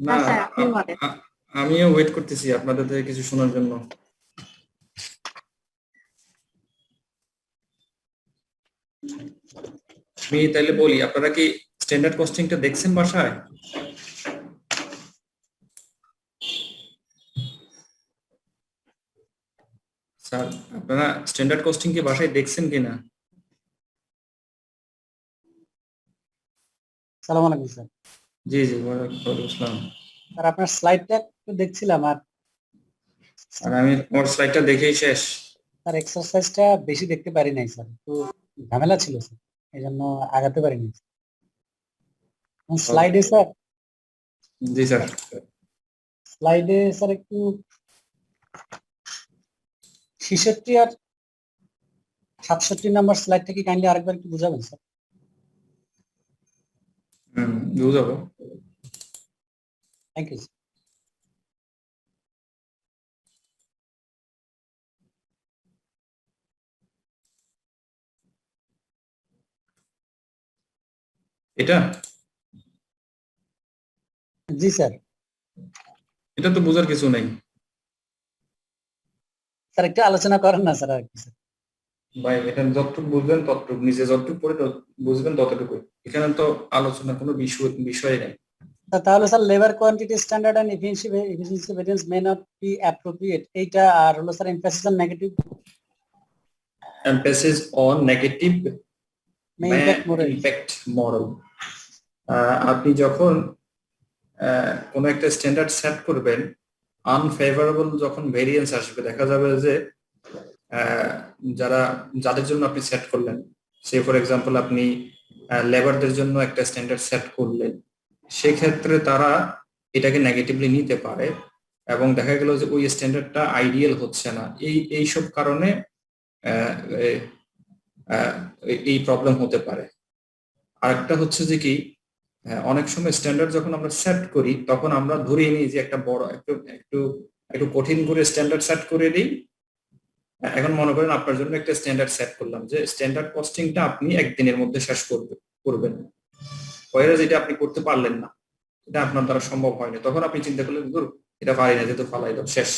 না, স্যার আপনি বলেন। আমিও ওয়েট করতেছি আপনাদের থেকে কিছু শোনার জন্য। আমি তাইলে বলি, আপনারা কি স্ট্যান্ডার্ড কস্টিংটা দেখছেন বাসায়? স্যার, আপনারা স্ট্যান্ডার্ড কস্টিং কি বাসায় দেখছেন কিনা? সালাম আলাইকুম স্যার। জি জি, ওয়ালাইকুম আসসালাম। স্যার আপনার স্লাইডটা একটু দেখছিলাম আর আমি আমার স্লাইডটা দেখেই শেষ। স্যার এক্সারসাইজটা বেশি দেখতে পারি নাই স্যার, একটু ঝামেলা ছিল স্যার, এই জন্য আগাতে পারিনি। স্লাইডে স্যার, জি স্যার। স্লাইডে স্যার একটু 66 আর 67 নাম্বার স্লাইডটা কি কাইন্ডলি আরেকবার একটু বুঝাবেন স্যার? বুঝাবো। Thank you. এটা জি স্যার। এটা তো বোঝার কিছু নাই স্যার একটু আলোচনা করেন না স্যার আর কি স্যার। ভাই। এটা যতটুকু বুঝবেন ততটুকু, নিজে যতটুকু পড়ে বুঝবেন ততটুকু। এখানে তো আলোচনার কোনো বিষয় নেই। তাহলে sir labour quantity standard and efficiency variance may not be appropriate, এইটা আর হলো sir emphasis on negative, emphasis on negative impact model. আপনি যখন কোনো একটা স্ট্যান্ডার্ড সেট করবেন, আনফেভারেবল যখন ভেরিয়েন্স আসবে, দেখা যাবে যে যাদের জন্য আপনি সেট করলেন, সে ফর এক্সাম্পল আপনি লেবারদের জন্য একটা স্ট্যান্ডার্ড সেট করলেন, সেক্ষেত্রে তারা এটাকে নেগেটিভলি নিতে পারে এবং দেখা গেল যে ওই স্ট্যান্ডার্ডটা আইডিয়াল হচ্ছে না। এইসব কারণে এই প্রবলেম হতে পারে। আরেকটা হচ্ছে যে কি, অনেক সময় স্ট্যান্ডার্ড যখন আমরা সেট করি তখন আমরা ধরিয়ে নিই যে একটা বড় একটু একটু একটু কঠিন করে স্ট্যান্ডার্ড সেট করে দিই। এখন মনে করেন আপনার জন্য একটা স্ট্যান্ডার্ড সেট করলাম যে স্ট্যান্ডার্ড কস্টিংটা আপনি একদিনের মধ্যে শেষ করবেন, ওয়াইরাস এটা আপনি করতে পারলেন না, এটা আপনার দ্বারা সম্ভব হয়নি, তখন আপনি চিন্তা করলেন দূর এটা পারি না, যেহেতু ফালাই দাও, শেষ।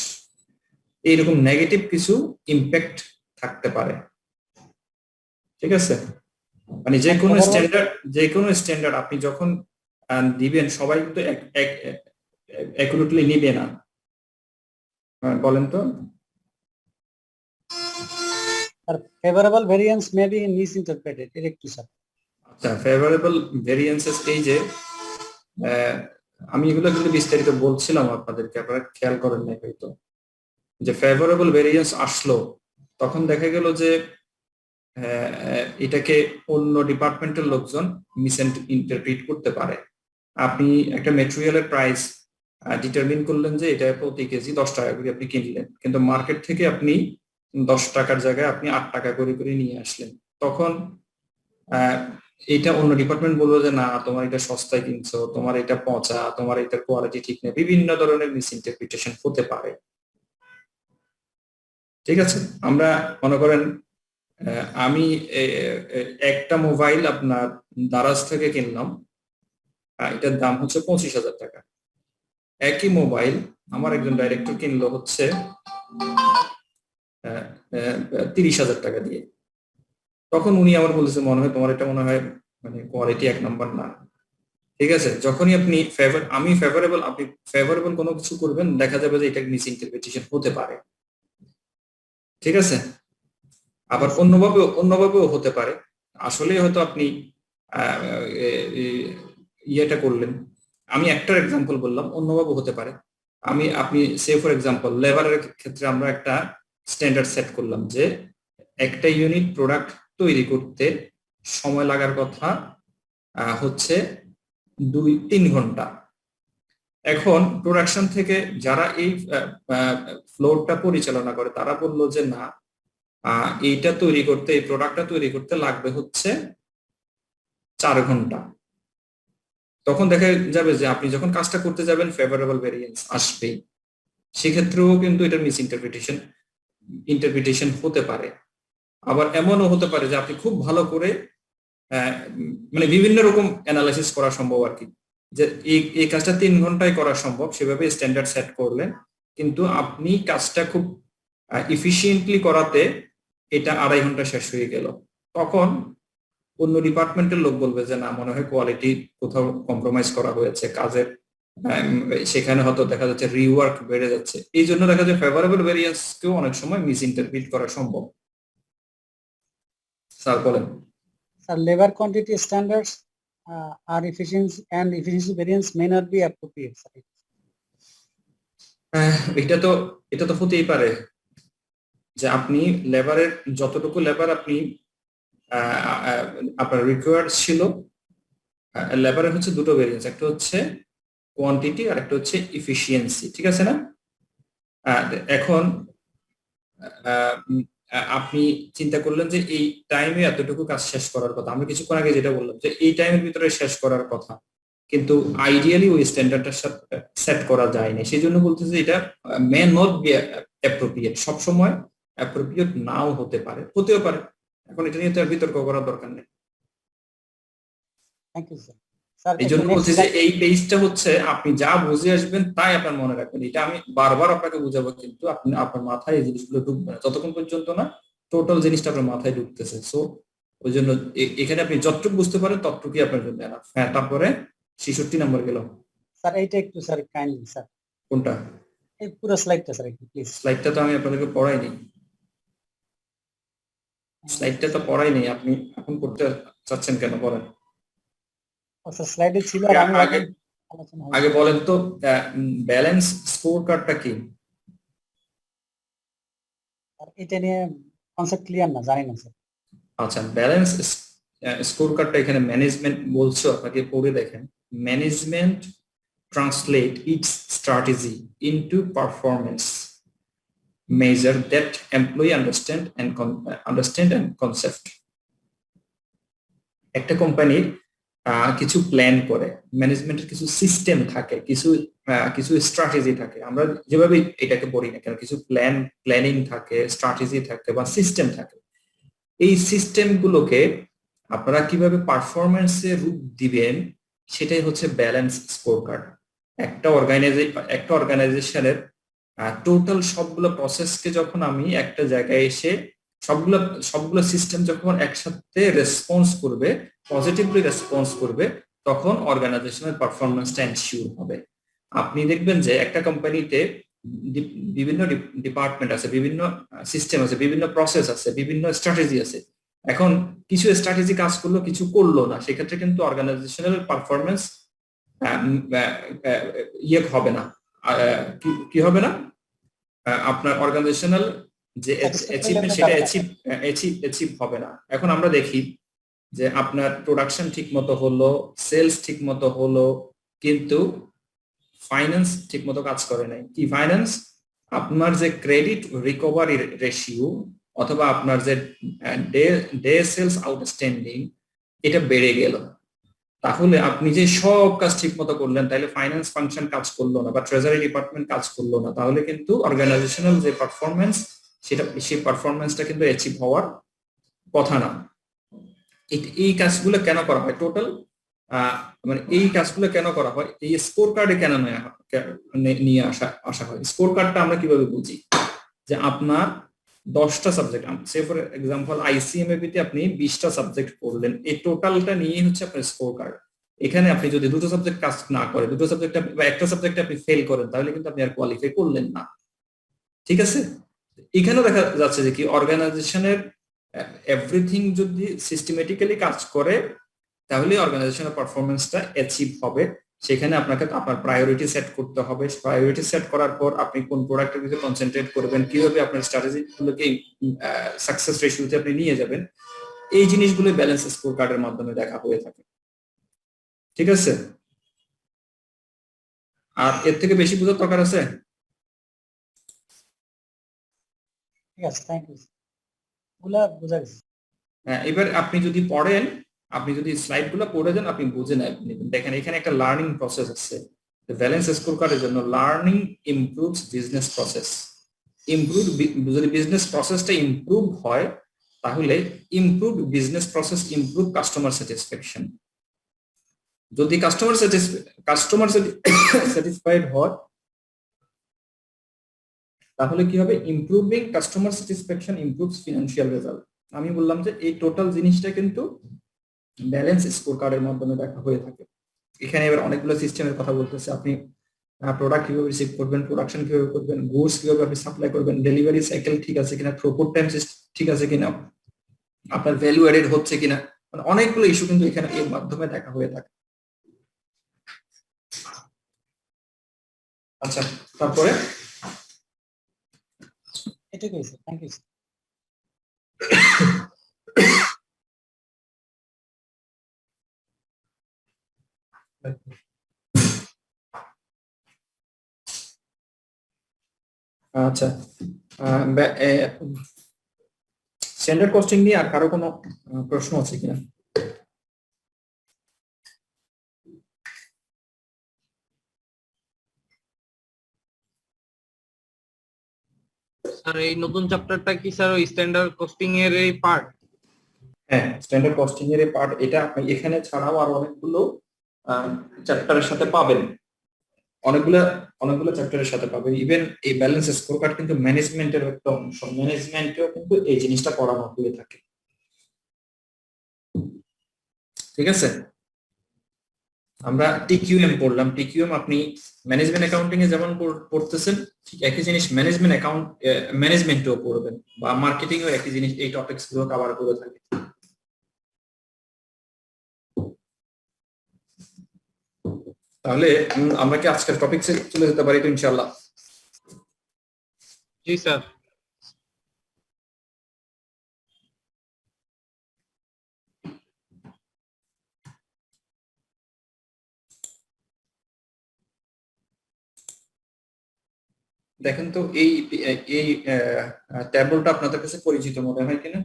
এইরকম নেগেটিভ কিছু ইম্প্যাক্ট থাকতে পারে। ঠিক আছে, মানে যে কোনো স্ট্যান্ডার্ড আপনি যখন দিবেন, সবাই কিন্তু অ্যাকুরেটলি নিবে না। বলেন তো। ফেভারেবল ভেরিয়েন্স মে বি মিসইন্টারপ্রেটেড, এটা একটু স্যার। আচ্ছা, ফেভারেবল ভেরিয়েন্সেস, এই যে আমি এগুলো কিন্তু বিস্তারিত বলছিলাম আপনাদেরকে, আপনারা খেয়াল করেন নাই হয়তো। যে ফেভারেবল ভেরিয়েন্স আসলো, তখন দেখা গেল যে এটাকে অন্য ডিপার্টমেন্টের লোকজন মিসইন্টারপ্রিট করতে পারে। আপনি একটা ম্যাটেরিয়ালের প্রাইস ডিটারমিন করলেন যে এটা প্রতি কেজি 10 টাকা করে আপনি কিনলেন, কিন্তু মার্কেট থেকে আপনি 10 টাকার জায়গায় আপনি 8 টাকা করে করে নিয়ে আসলেন। তখন এটা অন্য ডিপার্টমেন্ট বলবো যে না, তোমার এটা সস্তায় কিনছো, তোমার এটা পচা, তোমার এটা কোয়ালিটি ঠিক নেই, বিভিন্ন ধরনের মিসইন্টারপ্রিটেশন হতে পারে। ঠিক আছে, আমরা মনে করেন আমি একটা মোবাইল আপনার দারাজ থেকে কিনলাম, এটার দাম হচ্ছে 25,000 টাকা। একই মোবাইল আমার একজন ডাইরেক্টর কিনলো হচ্ছে 30,000 টাকা দিয়ে। তখন উনি আমার বলেছে, মনে হয় তোমার এটা মনে হয় মানে কোয়ালিটি 1 নম্বর না। ঠিক আছে, যখনই আপনি ফেভারেবল আপনি ফেভারেবল কোনো কিছু করবেন, দেখা যাবে যে এটা মিসইন্টারপ্রিটেশন হতে পারে। ঠিক আছে, আবার অন্যভাবেও হতে পারে। আসলে হয়তো আপনি ইয়েটা করলেন, আমি একটার এক্সাম্পল বললাম, অন্যভাবে হতে পারে। আপনি সে ফর এক্সাম্পল লেবারের ক্ষেত্রে আমরা একটা স্ট্যান্ডার্ড সেট করলাম যে একটা ইউনিট প্রোডাক্ট তৈরি করতে সময় লাগার কথা হচ্ছে 2-3 ঘন্টা। এখন প্রোডাকশন থেকে যারা এই ফ্লোরটা পরিচালনা করে, তারা বললো যে না, এইটা তৈরি করতে, এই প্রোডাক্টটা তৈরি করতে লাগবে হচ্ছে 4 ঘন্টা। তখন দেখা যাবে যে আপনি যখন কাজটা করতে যাবেন, ফেভারেবল ভেরিয়েন্স আসবেই। সেক্ষেত্রেও কিন্তু এটা ইন্টারপ্রিটেশন হতে পারে। আবার এমনও হতে পারে যে আপনি খুব ভালো করে মানে বিভিন্ন রকম অ্যানালাইসিস করা সম্ভব আর কি, যে এই কাজটা 3 ঘন্টায় করা সম্ভব, সেভাবে স্ট্যান্ডার্ড সেট করলেন, কিন্তু আপনি কাজটা খুব ইফিসিয়েন্টলি করাতে এটা 2.5 ঘন্টা শেষ হয়ে গেল। তখন অন্য ডিপার্টমেন্টের লোক বলবে যে না, মনে হয় কোয়ালিটি কোথাও কম্প্রোমাইজ করা হয়েছে কাজের, সেখানে হয়তো দেখা যাচ্ছে রিওয়ার্ক বেড়ে যাচ্ছে। এই জন্য দেখা যায় ফেভারেবল ভেরিয়েন্স কেও অনেক সময় মিস ইন্টারপ্রিট করা সম্ভব। স্যার বলেন। Sir, labor quantity standards are efficiency and efficiency variance may not be appropriate. Sir. এটা তো হতেই পারে যে আপনি লেবারের যতটুকু লেবার আপনি আপনার রিকোয়ার্ড ছিল, লেবারের হচ্ছে দুটো ভেরিয়েন্স, একটা হচ্ছে কোয়ান্টিটি আর একটা হচ্ছে ইফিসিয়েন্সি, ঠিক আছে না? এখন আপনি চিন্তা করলেন যে এই টাইমে এতটুকু কাজ শেষ করার কথা, আমরা কিছুক্ষণ আগে যেটা বললাম যে এই টাইমের ভিতরে শেষ করার কথা, কিন্তু আইডিয়ালি ওই স্ট্যান্ডার্ডটা সেট করা যায়নি। সেই জন্য বলতেছে এটা মে নট বি অ্যাপ্রোপ্রিয়েট, সবসময় অ্যাপ্রোপ্রিয়েট নাও হতে পারে, হতেও পারে। এখন এটা নিয়ে তো আর বিতর্ক করার দরকার নেই। Thank you, sir. Sir, এই জন্য বলছি যে এই পেজটা হচ্ছে আপনি যা বুঝে আসবেন তাই আপনার মনে রাখবেন। এটা আমি বারবার আপনাকে বুঝাবো, কিন্তু আপনি আপনার মাথায় এই জিনিসগুলো ঢুকবে না যতক্ষণ পর্যন্ত না টোটাল জিনিসটা আপনার মাথায় ঢুকতেছে। সো ওই জন্য এখানে আপনি যতটুকু বুঝতে পারেন ততটুকুই আপনার জন্য এনাফ। হ্যাঁ, তারপরে 66 নম্বর গেল। স্যার এইটা একটু স্যার কাইন্ডলি স্যার। কোনটা? এই পুরো স্লাইডটা স্যার একটু প্লিজ। স্লাইডটা তো আমি আপনাদেরকে পড়াইনি, স্লাইডটা তো পড়াইনি, আপনি এখন করতে চাচ্ছেন কেন বলেন? আচ্ছা, স্লাইডে ছিল আর আমি আগে বলেন তো ব্যালেন্স স্কোর কার্ডটা কি? আর এটা নিয়ে কনসেপ্ট ক্লিয়ার না, জানি না স্যার। আচ্ছা, ব্যালেন্স স্কোর কার্ডটা এখানে ম্যানেজমেন্ট বলছো, আপনাকে পড়ে দেখেন। Management translate its strategy into performance measure that employee understand and concept. একটা কোম্পানির কিছু প্ল্যান করে, ম্যানেজমেন্টের কিছু সিস্টেম থাকে, কিছু স্ট্র্যাটেজি থাকে, আমরা যেভাবে এটাকে পড়ি না কেন, কিছু প্ল্যানিং থাকে, স্ট্র্যাটেজি থাকে বা সিস্টেম থাকে। এই সিস্টেম গুলোকে আপনারা কিভাবে পারফরমেন্সে রূপ দিবেন সেটাই হচ্ছে ব্যালেন্স স্কোর কার্ড। একটা অর্গানাইজেশনের টোটাল সবগুলো প্রসেসকে যখন আমি একটা জায়গায় এসে সবগুলো সিস্টেম যখন একসাথে রেসপন্স করবে, পজিটিভলি রেসপন্স করবে, তখন অর্গানাইজেশনের পারফরমেন্সটা এনশিওর হবে। আপনি দেখবেন যে একটা কোম্পানিতে বিভিন্ন ডিপার্টমেন্ট আছে, বিভিন্ন সিস্টেম আছে, বিভিন্ন প্রসেস আছে, বিভিন্ন স্ট্র্যাটেজি আছে। এখন কিছু স্ট্র্যাটেজি কাজ করলো, কিছু করলো না, সেক্ষেত্রে কিন্তু অর্গানাইজেশনাল পারফরমেন্স ইয়ে হবে না, কি হবে না, আপনার অর্গানাইজেশনাল যে অ্যাচিভমেন্ট সেটা অ্যাচিভ হবে না। এখন আমরা দেখি যে আপনার প্রোডাকশন ঠিক মতো হলো, সেলস ঠিক মতো হলো, কিন্তু ফাইন্যান্স ঠিক মতো কাজ করে নাই। কি ফাইন্যান্স? আপনার যে ক্রেডিট রিকভারি রেশিও অথবা আপনার যে ডে সেলস আউটস্ট্যান্ডিং এটা বেড়ে গেল। তাহলে আপনি যে সব কাজ ঠিক মতো করলেন, তাহলে ফাইন্যান্স ফাংশন কাজ করলো না বা ট্রেজারি ডিপার্টমেন্ট কাজ করলো না, তাহলে কিন্তু অর্গানাইজেশনাল যে পারফরমেন্স সেই পারফরমেন্সটা কিন্তু অ্যাচিভ হওয়ার কথা না। এই কাজগুলো কেন করা হয় টোটাল, মানে এই কাজগুলো কেন করা হয়, এই স্কোর কার্ডে কেন নিয়ে আসা হয়? স্কোর কার্ডটা আমরা কিভাবে বুঝি? যে আপনার 10টা subject, say for example ICMAB তে আপনি 20টা সাবজেক্ট পড়লেন, এই টোটালটা নিয়ে হচ্ছে আপনার স্কোর কার্ড। এখানে আপনি যদি দুটো সাবজেক্ট কাজ না করে, দুটো সাবজেক্ট বা একটা সাবজেক্টে আপনি ফেল করেন, তাহলে কিন্তু আপনি আর কোয়ালিফাই করলেন না, ঠিক আছে? এখানে দেখা যাচ্ছে যে কি অর্গানাইজেশনের এভরিথিং যদি সিস্টেমেটিক্যালি কাজ করে, তাহলে অর্গানাইজেশনের পারফরমেন্সটা অ্যাচিভ হবে। সেখানে আপনাকে আপনার প্রায়োরিটি সেট করতে হবে। প্রায়োরিটি সেট করার পর আপনি কোন প্রোডাক্টের দিকে কনসেন্ট্রেট করবেন, কিভাবে আপনার স্ট্র্যাটেজিগুলোকে সাকসেস রেশিওতে আপনি নিয়ে যাবেন, এই জিনিসগুলো ব্যালেন্স স্কোর কার্ডের মাধ্যমে দেখা হয়ে থাকে, ঠিক আছে? আর এর থেকে বেশি বোঝার দরকার আছে? ঠিক আছে, থ্যাংক ইউ। ওগুলা বোঝা গেছে। এবার আপনি যদি পড়েন, আপনি যদি স্লাইডগুলো পড়ে যান, আপনি বুঝে নেবেন। দেখেন এখানে একটা লার্নিং প্রসেস আছে। ব্যালেন্স স্কোর কার্ডের জন্য লার্নিং ইমপ্রুভস বিজনেস প্রসেস। যদি বিজনেস প্রসেসটা ইমপ্রুভ হয়, তাহলে improve business process improve customer satisfaction. যদি কাস্টমার স্যাটিসফাইড হয় তাহলে কি হবে, improving customer satisfaction improves financial result. আমি বললাম যে এই টোটাল জিনিসটা কিন্তু ব্যালেন্স স্কোর কার্ডের মাধ্যমে দেখা হয়ে থাকে। এখানে এবার অনেকগুলো সিস্টেমের কথা বলতেছে, আপনি প্রোডাক্ট কিভাবে রিসিভ করবেন, প্রোডাকশন কিভাবে করবেন, গুডস কিভাবে আপনি সাপ্লাই করবেন, ডেলিভারি সাইকেল ঠিক আছে কিনা, থ্রুপুট টাইম ঠিক আছে কিনা, আপনার ভ্যালু অ্যাডেড হচ্ছে কিনা, মানে অনেকগুলো ইস্যু কিন্তু এখানে এর মাধ্যমে দেখা হয়ে থাকে। আচ্ছা, তারপরে এটুকুই স্যার, থ্যাংক ইউ। আচ্ছা, স্ট্যান্ডার্ড কস্টিং নিয়ে আর কারো কোনো প্রশ্ন আছে কিনা? স্যার এই নতুন চ্যাপ্টারটা কি স্যার ওই স্ট্যান্ডার্ড কস্টিং এর এই পার্ট? হ্যাঁ, স্ট্যান্ডার্ড কস্টিং এর পার্ট এটা। আপনি এখানে ছাড়াও আর অনেকগুলো চ্যাপ্টারের সাথে পাবেন, অনেকগুলো চ্যাপ্টারের সাথে পাবেন। ইভেন এই ব্যালেন্স স্কোর কার্ড কিন্তু ম্যানেজমেন্টের একটা অংশ, ম্যানেজমেন্টেও কিন্তু এই জিনিসটা পড়ানো হয়ে থাকে। ঠিক আছে, আমরা টিকিউএম পড়লাম। টিকিউএম আপনি ম্যানেজমেন্ট অ্যাকাউন্টিং এ যেমন পড়তেছেন, ঠিক একই জিনিস ম্যানেজমেন্টেও পড়বেন, বা মার্কেটিং এও একই জিনিস, এই টপিকস গুলো কভার করে থাকে। তাহলে আমরা কি আজকের টপিকসে চলে যেতে পারি তো ইনশাআল্লাহ? জি স্যার। দেখেন তো এই এই ট্যাবলটা আপনাদের কাছে পরিচিত মনে হয় কিনা?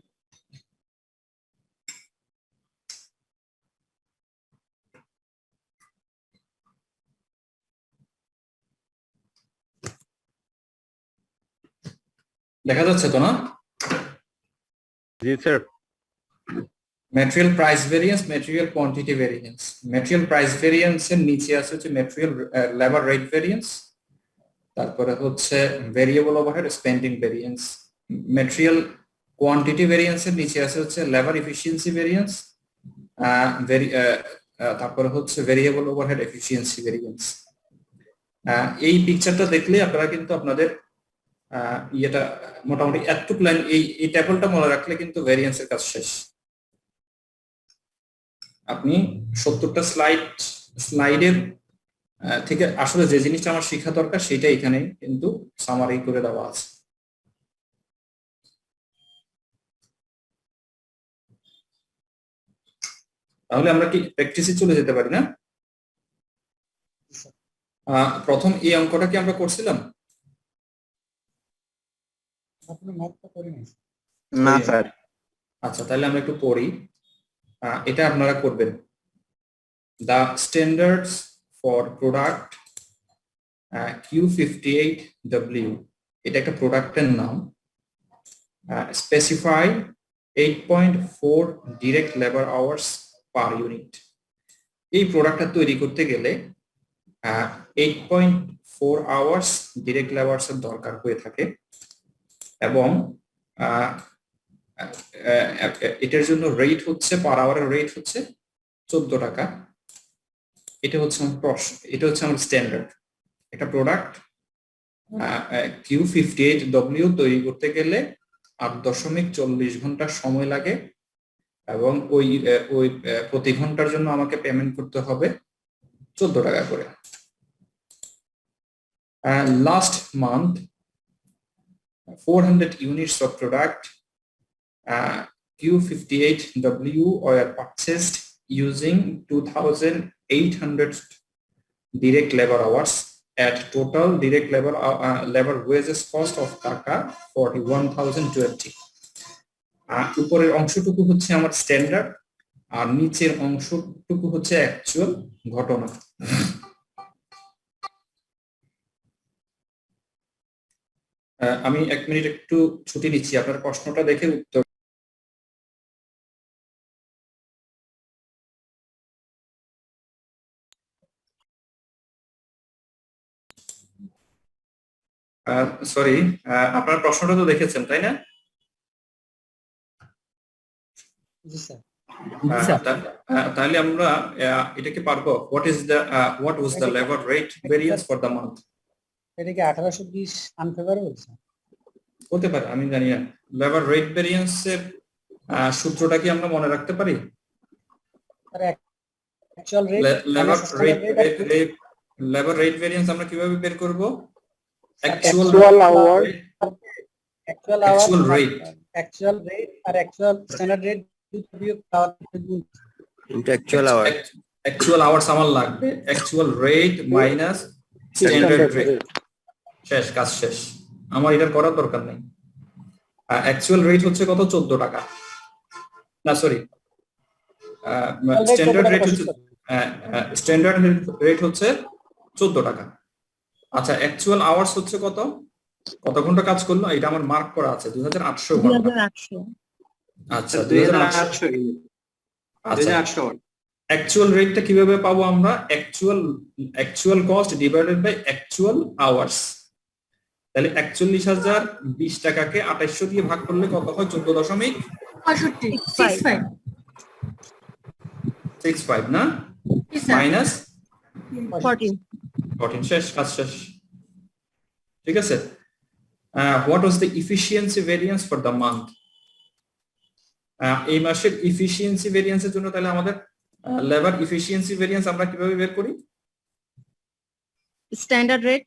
দেখা যাচ্ছে তো না? জি sir. Material price variance, material quantity variance. Material price variance এর নিচে আছে হচ্ছে ম্যাটেরিয়াল লেবার রেট ভেরিয়েন্স, তারপরে হচ্ছে variable overhead spending variance. Material quantity variance এর নিচে আছে হচ্ছে লেবার এফিসিয়েন্সি ভেরিয়েন্স, তারপরে হচ্ছে ভেরিয়েবল ওভারহেড এফিসিয়েন্সি ভেরিয়েন্স। এই পিকচারটা দেখলে আপনারা কিন্তু আপনাদের ইয়েটা মোটামুটি এতটুকু লাইন, এই টেবলটা মনে রাখলে কিন্তু ভেরিয়েন্সের কাজ শেষ। আপনি 70টা স্লাইডের থেকে আসলে যে জিনিসটা আমার শেখা দরকার সেটা এখানে কিন্তু সামারি করে দেওয়া আছে। তাহলে আমরা কি প্র্যাকটিসে চলে যেতে পারি না? প্রথম এই অঙ্কটা কি আমরা করছিলাম? না স্যার। আচ্ছা, তাহলে আমরা একটু পড়ি, এটা আপনারা করবেন। The standards for product Q58W, এটা একটা প্রোডাক্টের নাম, specify 8.4 direct labor hours per unit। এই প্রোডাক্টটা তৈরি করতে গেলে 8.4 আওয়ার্স ডিরেক্ট লেবার্স এর দরকার হয়ে থাকে, এবং এটার জন্য রেট হচ্ছে পার আওয়ারের রেট হচ্ছে 14 টাকা। এটা হচ্ছে আমার প্রশ্ন, এটা হচ্ছে আমার স্ট্যান্ডার্ড। একটা প্রোডাক্ট Q58W তৈরি করতে গেলে 8.40 ঘন্টা সময় লাগে, এবং ওই প্রতি ঘন্টার জন্য আমাকে পেমেন্ট করতে হবে 14 টাকা করে। Last month 400 units of product Q58W were purchased using 2,800 direct labor hours at total direct labor wages cost of টাকা 41,020। উপরের অংশটুকু হচ্ছে আমার স্ট্যান্ডার্ড, আর নিচের অংশটুকু হচ্ছে অ্যাকচুয়াল ঘটনা। আমি 1 মিনিট একটু ছুটি নিচ্ছি, আপনার প্রশ্নটা দেখে উত্তর সরি, আপনার প্রশ্নটা তো দেখেছেন তাই না? জি স্যার। তাহলে আমরা এটাকে পারবো, what was the labor rate variance for the month? এটা কি 1820 আনফেভারেবল স্যার? হতে পারে, আমি জানি না। লেবার রেট ভেরিয়েন্স এর সূত্রটা কি আমরা মনে রাখতে পারি? Actual rate labour rate variance আমরা কিভাবে বের করব? অ্যাকচুয়াল রেট আর অ্যাকচুয়াল স্ট্যান্ডার্ড রেট বিয়োগ Actual hour. অ্যাকচুয়াল আওয়ার্স আমার লাগবে, actual rate minus standard rate. শেষ, কাজ শেষ, আমার এটা করার দরকার নেই। অ্যাকচুয়াল রেট হচ্ছে কত? 14 টাকা। না সরি, স্ট্যান্ডার্ড রেট হচ্ছে 14 টাকা। আচ্ছা, অ্যাকচুয়াল আওয়ার্স হচ্ছে কত? কত ঘন্টা কাজ করলো? এটা আমার মার্ক করা আছে 2800 ঘন্টা। আচ্ছা 2800। আচ্ছা, অ্যাকচুয়াল রেটটা কিভাবে পাবো আমরা? Actual cost divided by actual hours. তাহলে 41,020 টাকাকে 2800 দিয়ে ভাগ করলে কত হয়? 14.65 না, মাইনাস 14। শেষ, কাজ শেষ। ঠিক আছে। What was the efficiency variance for the month? এই মাসের ইফিসিয়েন্সি ভেরিয়েন্সের জন্য তাহলে আমাদের লেবার ইফিসিয়েন্সি ভেরিয়েন্স আমরা কিভাবে বের করি? স্ট্যান্ডার্ড রেট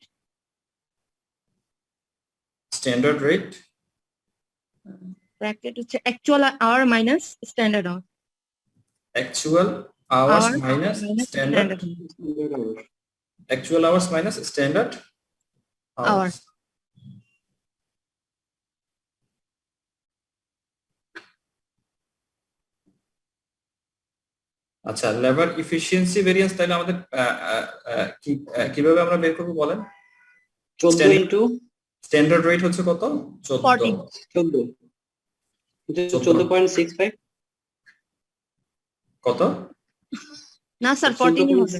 ব্র্যাকেট হচ্ছে actual hour minus standard hour. Actual hours minus standard, actual hours minus standard hours. আচ্ছা, লেবার ইফিসিয়েন্সি ভেরিয়েন্স তাহলে আমাদের কিভাবে আমরা বের করব বলেন? 14 ইনটু স্ট্যান্ডার্ড রেট হচ্ছে কত? 14। 14.65 কত? না স্যার 14 হবে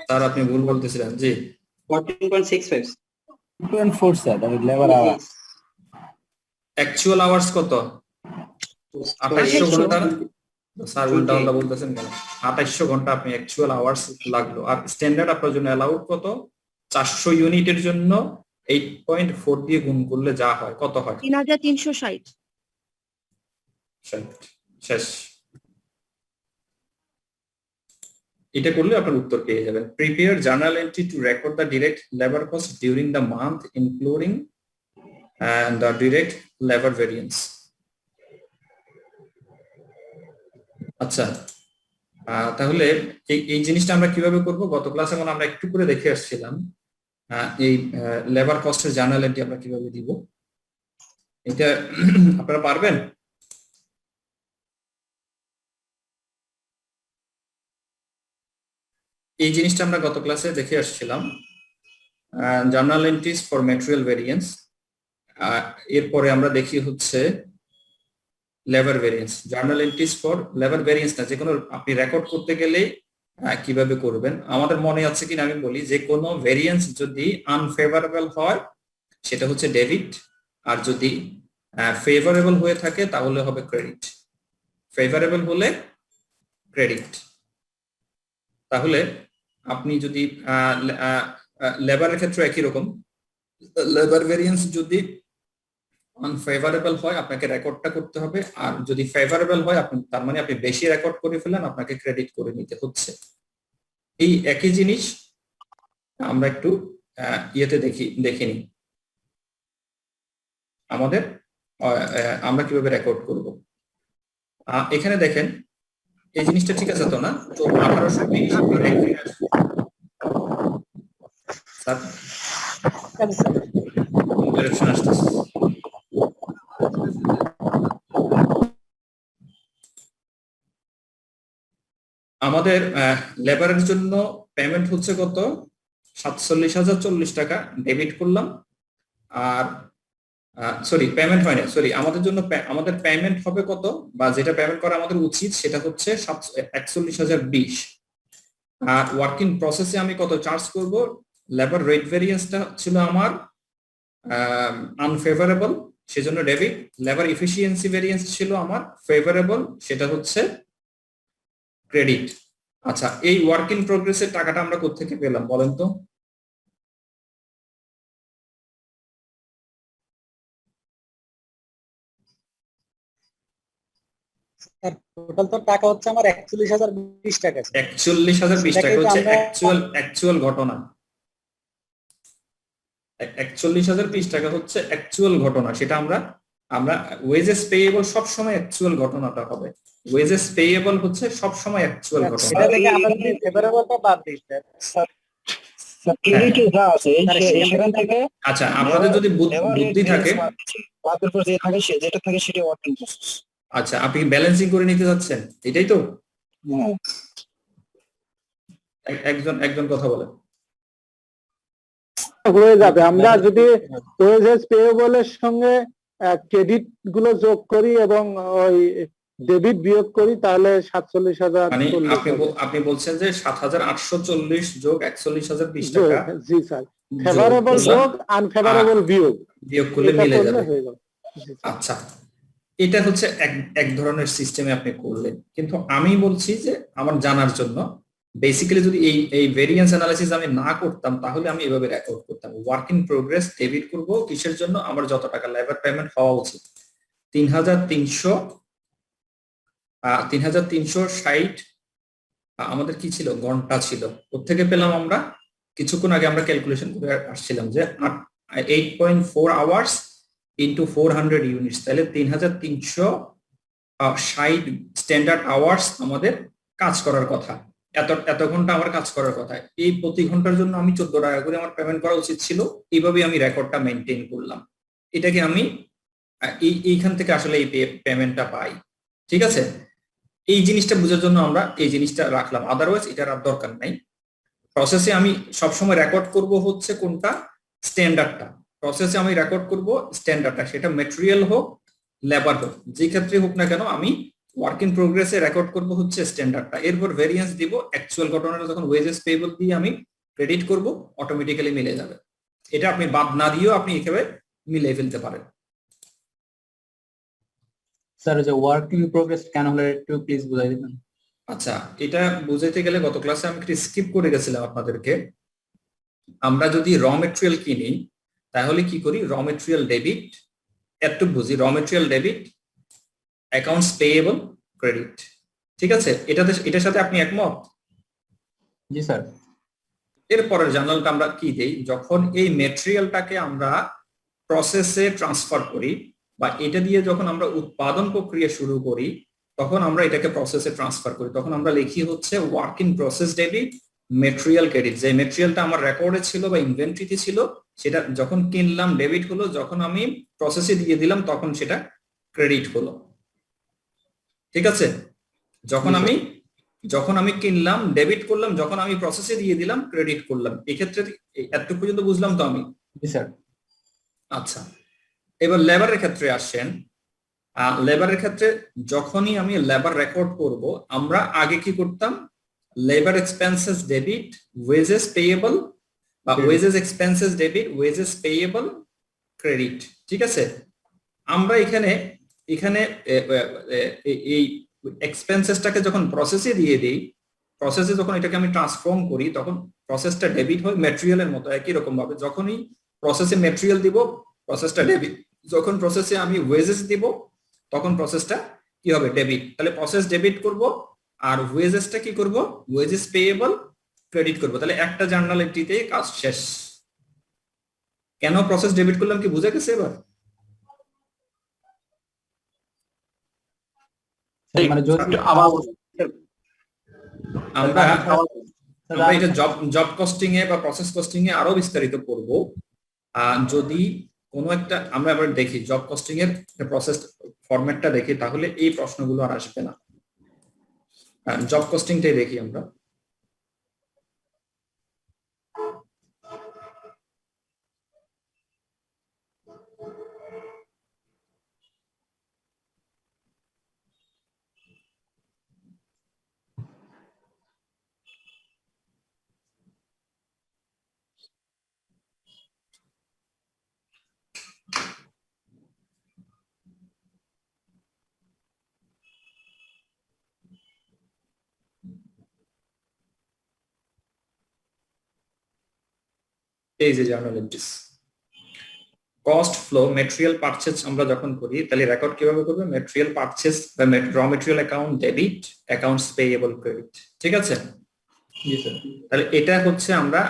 স্যার আপনি ভুল বলতেছিলেন। জি 14.65 2.4 sir, labour hour. Actual hours কত? 2800 ঘন্টা। স্যার উল্টা উল্টা বলতেছেন কেন? 2800 ঘন্টা আপনি অ্যাকচুয়াল আওয়ার্স লাগলো। আর স্ট্যান্ডার্ড আপনার জন্য অ্যালাউড কত? 400 ইউনিটের জন্য 8.4 দিয়ে গুণ করলে যা হয় কত হয়? 3360। শেষ। এটা করলে আপনার উত্তর পেয়ে যাবেন। Prepare journal entry two record the direct labour cost during the month including and the direct labor variance. আচ্ছা, তাহলে এই জিনিসটা আমরা কিভাবে করব? গত ক্লাসে আমরা একটু করে দেখে আসছিলাম। এই লেবার কস্টের জার্নাল এন্ট্রি আমরা কিভাবে দিব, এটা আপনারা পারবেন? এই জিনিসটা আমরা গত ক্লাসে দেখে আসছিলাম, journal entries for material variance. এরপরে আমরা দেখি হচ্ছে labour variance. Journal entries for labour variance না, যে কোনো আপনি রেকর্ড করতে গেলে কিভাবে করবেন আমাদের মনে আছে কিনা আমি বলি। যে কোনো ভেরিয়েন্স যদি আনফেভারেবল হয় সেটা হচ্ছে ডেবিট, আর যদি ফেভারেবল হয়ে থাকে তাহলে হবে ক্রেডিট। ফেভারেবল হলে ক্রেডিট। তাহলে আপনি যদি লেবারের ক্ষেত্রে একই রকম, লেবার ভেরিয়েন্স যদি আনফেভারেবল হয় আপনাকে রেকর্ডটা করতে হবে, আর যদি ফেভারেবল হয় আপনি তার মানে আপনি বেশি রেকর্ড করে ফেলেন, আপনাকে ক্রেডিট করে নিতে হচ্ছে। এই একই জিনিস আমরা একটু ইয়েতে দেখে নিই আমাদের আমরা কিভাবে রেকর্ড করব। এখানে দেখেন এই জিনিসটা ঠিক আছে তো না? 1820 স্যার ডাইরেকশন আসতেছে। আমাদের লেবারের জন্য পেমেন্ট হচ্ছে কত? 47,040 টাকা ডেবিট করলাম। আর সরি, পেমেন্ট হয় না, সরি, আমাদের জন্য আমাদের পেমেন্ট হবে কত, বা যেটা পেমেন্ট করা আমাদের উচিত সেটা হচ্ছে 41,020। আর ওয়ার্কিং প্রসেসে আমি কত চার্জ করব? লেবার রেট ভেরিয়েন্সটা ছিল আমার আনফেভারেবল, সেজন্য ডেবিট। লেবার এফিসিয়েন্সি ভেরিয়েন্স ছিল আমার ফেভারেবল, সেটা হচ্ছে ক্রেডিট। আচ্ছা, এই ওয়ার্ক ইন প্রোগ্রেসের টাকাটা আমরা কোত্থেকে পেলাম বলেন তো? টোটাল তো টাকা হচ্ছে আমার 41,020 টাকা। 41,020 টাকা হচ্ছে অ্যাকচুয়াল ঘটনা। 41,020 টাকা হচ্ছে অ্যাকচুয়াল ঘটনা, সেটা আমরা ওয়েজেস পেয়েবল সব সময় অ্যাকচুয়াল ঘটনাটা হবে। ওয়েজেস পেয়েবল হচ্ছে সব সময় অ্যাকচুয়াল ঘটনা। সেটা থেকে আমরা যদি ফেভারেবলটা বাদ দিই স্যার, ক্রেডিট যা আছে সেখান থেকে আচ্ছা, আপনাদের যদি বুদ্ধি থাকে, বাদের পর যে থাকে যেটা থাকে সেটা ওয়ার্কিং প্রসেস। আচ্ছা আপনি ব্যালেন্সিং করে নিতে যাচ্ছেন, এটাই তো? একজন কথা বলেন। হয়ে যাবে, আমরা যদি ওয়েজেস পেয়েবলের সঙ্গে ক্রেডিট গুলো যোগ করি এবং ওই ডেবিট বিয়োগ করি তাহলে 47,000। মানে আপনি বলছেন যে 7,840 যোগ 41,020 টাকা, জি স্যার, ফেভারেবল যোগ আনফেভারেবল বিয়োগ করলে মিলে যাবে। হয়ে যাবে। আচ্ছা, এটা হচ্ছে এক ধরনের সিস্টেমে আপনি করলেন, কিন্তু আমি বলছি যে আমার জানার জন্য বেসিক্যালি যদি এই ভেরিয়েন্স অ্যানালাইসিস আমি না করতাম তাহলে আমি এভাবে রেকর্ড করতাম। ওয়ার্ক ইন প্রোগ্রেস ডেবিট করব কিসের জন্য? আমার যত টাকা লেবার পেমেন্ট হওয়া উচিত 3,360 আমাদের কি ছিল, ঘন্টা ছিল। কোত্থেকে পেলাম আমরা? কিছুক্ষণ আগে আমরা ক্যালকুলেশন করে আসছিলাম যে 8.4 আওয়ার্স ইন্টু 400 ইউনিটস, তাহলে 3,360 স্ট্যান্ডার্ড আওয়ার্স আমাদের কাজ করার কথা। এত ঘন্টা আমার কাজ করার কথা। এই প্রতি ঘন্টার জন্য আমি 14 টাকা করে আমার পেমেন্ট করা উচিত ছিল। এইভাবে আমি রেকর্ডটা মেনটেন করলাম। এটাকে আমি এইখান থেকে আসলে এই পেমেন্টটা পাই। ঠিক আছে, এই জিনিসটা বোঝার জন্য আমরা এই জিনিসটা রাখলাম, আদারওয়াইজ এটার আর দরকার নাই। প্রসেসে আমি সবসময় রেকর্ড করব হচ্ছে কোনটা? স্ট্যান্ডার্ডটা। প্রসেসে আমি রেকর্ড করব স্ট্যান্ডার্ডটা, সেটা ম্যাটেরিয়াল হোক লেবার হোক, যে ক্ষেত্রে হোক না কেন আমি ওয়ার্ক ইন প্রোগ্রেসে রেকর্ড করব হচ্ছে স্ট্যান্ডার্ডটা। এরপর ভেরিয়েন্স দিব, অ্যাকচুয়াল ঘটনাটা যখন ওয়েজেস পেয়েবল দিয়ে আমি ক্রেডিট করব অটোমেটিক্যালি মিলে যাবে। এটা আপনি বাদ না দিয়েও আপনি এভাবে মিলিয়ে ফেলতে পারেন। স্যার যে ওয়ার্ক ইন প্রোগ্রেস কেন হলো একটু প্লিজ বুঝাই দিবেন? আচ্ছা, এটা বুঝাইতে গেলে গত ক্লাসে আমি একটু স্কিপ করে গেছিলাম আপনাদেরকে। আমরা যদি র মেটেরিয়াল কিনি তাহলে কি করি? র মেটেরিয়াল ডেবিট, একটু বুঝি, র material debit, accounts payable credit. ঠিক আছে, এটার সাথে আপনি একমত? জি স্যার। এরপরের জার্নালটা আমরা কি দেই? যখন এই মেটেরিয়ালটাকে আমরা প্রসেসে ট্রান্সফার করি বা এটা দিয়ে যখন আমরা উৎপাদন প্রক্রিয়া শুরু করি তখন আমরা এটাকে প্রসেসে ট্রান্সফার করি, তখন আমরা লিখি হচ্ছে work in process debit, material credit. যে মেটেরিয়ালটা আমার রেকর্ডে ছিল বা ইনভেন্টরিতে ছিল সেটা যখন কিনলাম ডেবিট হলো, যখন আমি প্রসেসে দিয়ে দিলাম তখন সেটা ক্রেডিট হলো। ঠিক আছে, যখন আমি কিনলাম ডেবিট করলাম, যখন আমি প্রসেসে দিয়ে দিলাম ক্রেডিট করলাম। এক্ষেত্রে এতটুকু পর্যন্ত বুঝলাম তো আমি? জি স্যার। আচ্ছা, এবার লেবারের ক্ষেত্রে আসেন। লেবারের ক্ষেত্রে যখনই আমি লেবার রেকর্ড করব আমরা আগে কি করতাম? Labour expenses debit, wages payable বা wages expenses debit, wages payable credit. ঠিক আছে, আমরা এখানে এই এক্সপেন্সেসটাকে যখন প্রসেসে দিয়ে দিই, প্রসেসে যখন এটাকে আমি ট্রান্সফর্ম করি তখন প্রসেসটা ডেবিট হয় ম্যাটেরিয়ালের মতো। একই রকম ভাবে যখনই প্রসেসে ম্যাটেরিয়াল দিব প্রসেসটা ডেবিট, যখন প্রসেসে আমি ওয়েজেস দিব তখন প্রসেসটা কি হবে? ডেবিট। তাহলে প্রসেস ডেবিট করব আর ওয়েজেসটা কি করব? ওয়েজেস পেয়েবল ক্রেডিট করব। তাহলে একটা জার্নাল এন্ট্রিতে কাজ শেষ। কেন প্রসেস ডেবিট করলাম কি বুঝে গেছে এবার? মানে যদি আমরা এটা জব কস্টিং এ বা প্রসেস কস্টিং এ আরো বিস্তারিত করব। যদি কোনো একটা আমরা আবার দেখি জব কস্টিং এর প্রসেস ফরম্যাটটা দেখি তাহলে এই প্রশ্নগুলো আর আসবে না। জব কস্টিংটাই দেখি আমরা। এই যে journal entries cost flow material purchase আমরা যখন করি তাহলে রেকর্ড কিভাবে করবে ম্যাটেরিয়াল পারচেজ বা র material account debit accounts payable credit ঠিক আছে জি স্যার। তাহলে এটা হচ্ছে আমরা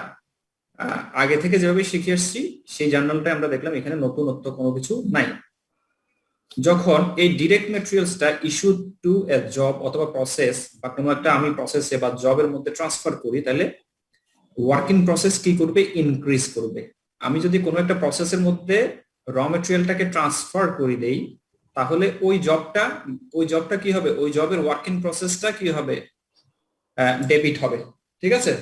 আগে থেকে যেভাবে শিখে এসেছি সেই জার্নালটা আমরা দেখলাম এখানে নতুনত্ব কোনো কিছু নাই যখন এই ডিরেক্ট ম্যাটেরিয়ালসটা ইস্যু টু এ জব অথবা প্রসেস বা কোনো একটা আমি প্রসেসে বা জবের মধ্যে ট্রান্সফার করি তাহলে ওয়ার্কিং প্রসেস কি করবে ইনক্রিজ করবে আমি যদি কোনো একটা প্রসেসের মধ্যে র ম্যাটেরিয়ালটাকে ট্রান্সফার করে দেই তাহলে ওই জবটা কি হবে ওই জবের ওয়ার্কিং প্রসেসটা কি হবে ডেবিট হবে ঠিক আছে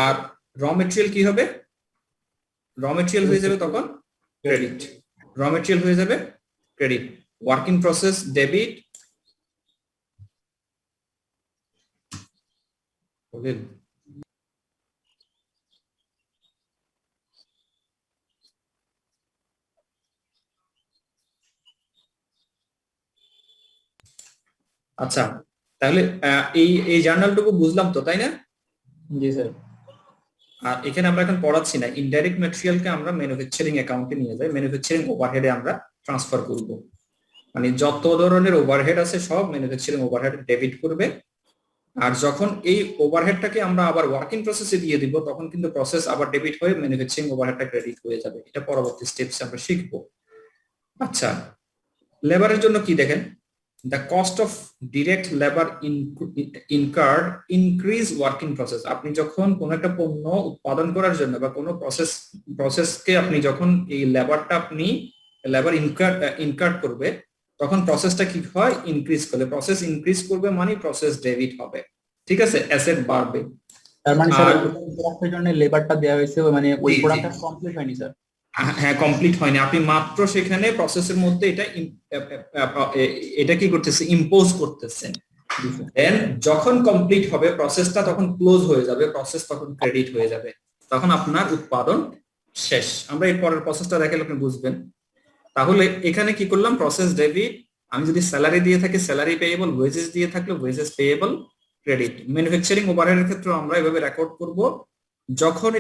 আর র ম্যাটেরিয়াল কি হবে র ম্যাটেরিয়াল হয়ে যাবে তখন ক্রেডিট র ম্যাটেরিয়াল হয়ে যাবে ক্রেডিট ওয়ার্কিং প্রসেস ডেবিট আচ্ছা তাহলে এই জার্নালটুকু বুঝলাম তো তাই না জি স্যার। আর এখানে আমরা এখন পড়াচ্ছি না ইনডাইরেক্ট ম্যাটেরিয়ালকে আমরা ম্যানুফ্যাকচারিং অ্যাকাউন্টে নিয়ে যাই ম্যানুফ্যাকচারিং ওভারহেডে আমরা ট্রান্সফার করব মানে যত ধরনের ওভারহেড আছে সব ম্যানুফ্যাকচারিং ওভারহেড ডেবিট করবে আর যখন এই ওভারহেডটাকে আমরা আবার ওয়ার্কিং প্রসেসে দিয়ে দিব তখন কিন্তু প্রসেস আবার ডেবিট হয়ে ম্যানুফ্যাকচারিং ওভারহেডটা ক্রেডিট হয়ে যাবে এটা পরবর্তী স্টেপসে আমরা শিখবো আচ্ছা লেবারের জন্য কি দেখেন the cost of direct labor incurred increase working process আপনি যখন কোন একটা পণ্য উৎপাদন করার জন্য বা কোনো প্রসেসকে আপনি যখন এই লেবার ইনকার্ড করবে তখন প্রসেসটা কি হয় ইনক্রিজ করবে প্রসেস ইনক্রিজ করবে মানে প্রসেস ডেবিট হবে ঠিক আছে অ্যাসেট বাড়বে তার মানে স্যার আর প্রোডাক্টের জন্য লেবারটা দেওয়া হয়েছে মানে ওই জি, জি। প্রোডাক্টটা কমপ্লিট হয়নি স্যার। হ্যাঁ কমপ্লিট হয়নি আপনি মাত্র সেখানে প্রসেসের মধ্যে এটা কি করতেছে ইম্পোজ করতেছেন দেন যখন কমপ্লিট হবে প্রসেসটা তখন ক্লোজ হয়ে যাবে প্রসেস তখন ক্রেডিট হয়ে যাবে তখন আপনার উৎপাদন শেষ আমরা এর পরের প্রসেসটা দেখালে আপনি বুঝবেন তাহলে এখানে কি করলাম প্রসেস ডেবিট আমি যদি স্যালারি দিয়ে থাকি স্যালারি পেয়েবল ওয়েজেস দিয়ে থাকলে ওয়েজেস পেয়েবল ক্রেডিট ম্যানুফ্যাকচারিং ওভারহেডের ক্ষেত্রে আমরা এভাবে রেকর্ড করব যখন